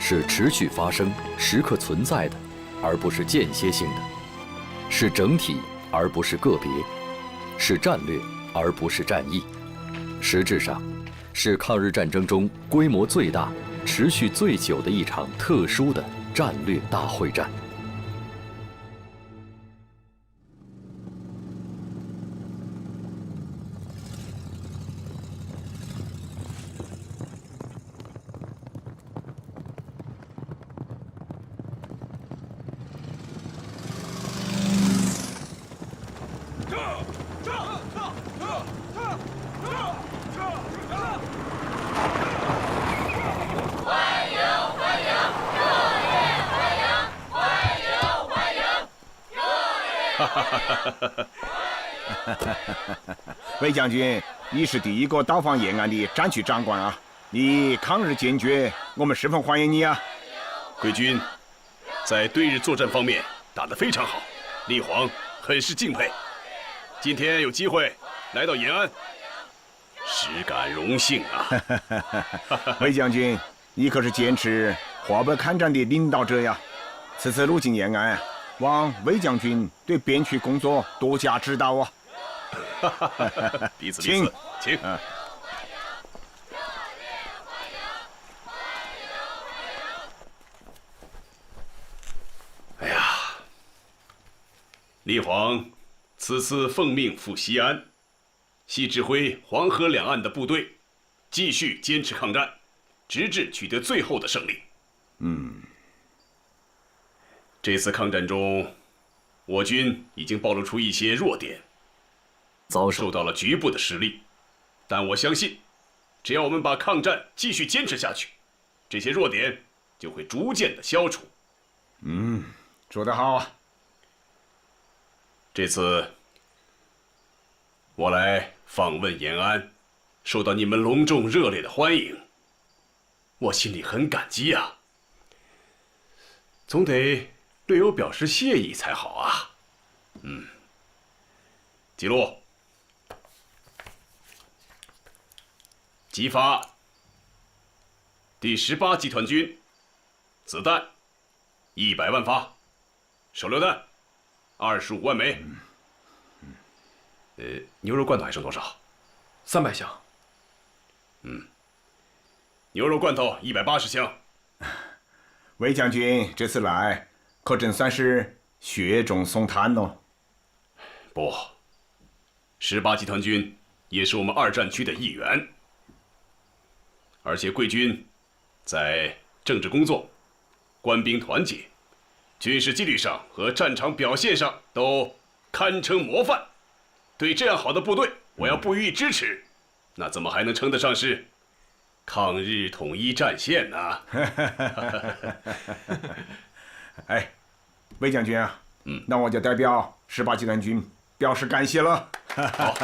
是持续发生、时刻存在的，而不是间歇性的，是整体，而不是个别，是战略，而不是战役。实质上，是抗日战争中规模最大、持续最久的一场特殊的战略大会战。魏将军，你是第一个到访延安的战区长官啊！你抗日坚决，我们十分欢迎你啊！贵军在对日作战方面打得非常好，立煌很是敬佩。今天有机会来到延安，实感荣幸啊！魏将军，你可是坚持华北抗战的领导者呀！此次入境延安，望魏将军对边区工作多加指导啊！彼此，请。哎呀，立煌此次奉命赴西安，系指挥黄河两岸的部队，继续坚持抗战，直至取得最后的胜利。这次抗战中，我军已经暴露出一些弱点，受到了局部的失利，但我相信，只要我们把抗战继续坚持下去，这些弱点就会逐渐的消除。说得好啊！这次我来访问延安，受到你们隆重热烈的欢迎，我心里很感激啊。总得略有表示谢意才好啊。记录。激发第18集团军，子弹100万发，手榴弹25万枚。牛肉罐头还剩多少？300箱。牛肉罐头180箱。魏将军这次来，可真算是雪中送炭哦。不，18集团军也是我们2战区的一员。而且贵军在政治工作、官兵团结、军事纪律上和战场表现上都堪称模范。对这样好的部队，我要不予以支持，那怎么还能称得上是抗日统一战线呐。哎，韦将军啊，那我就代表18集团军表示感谢了。好。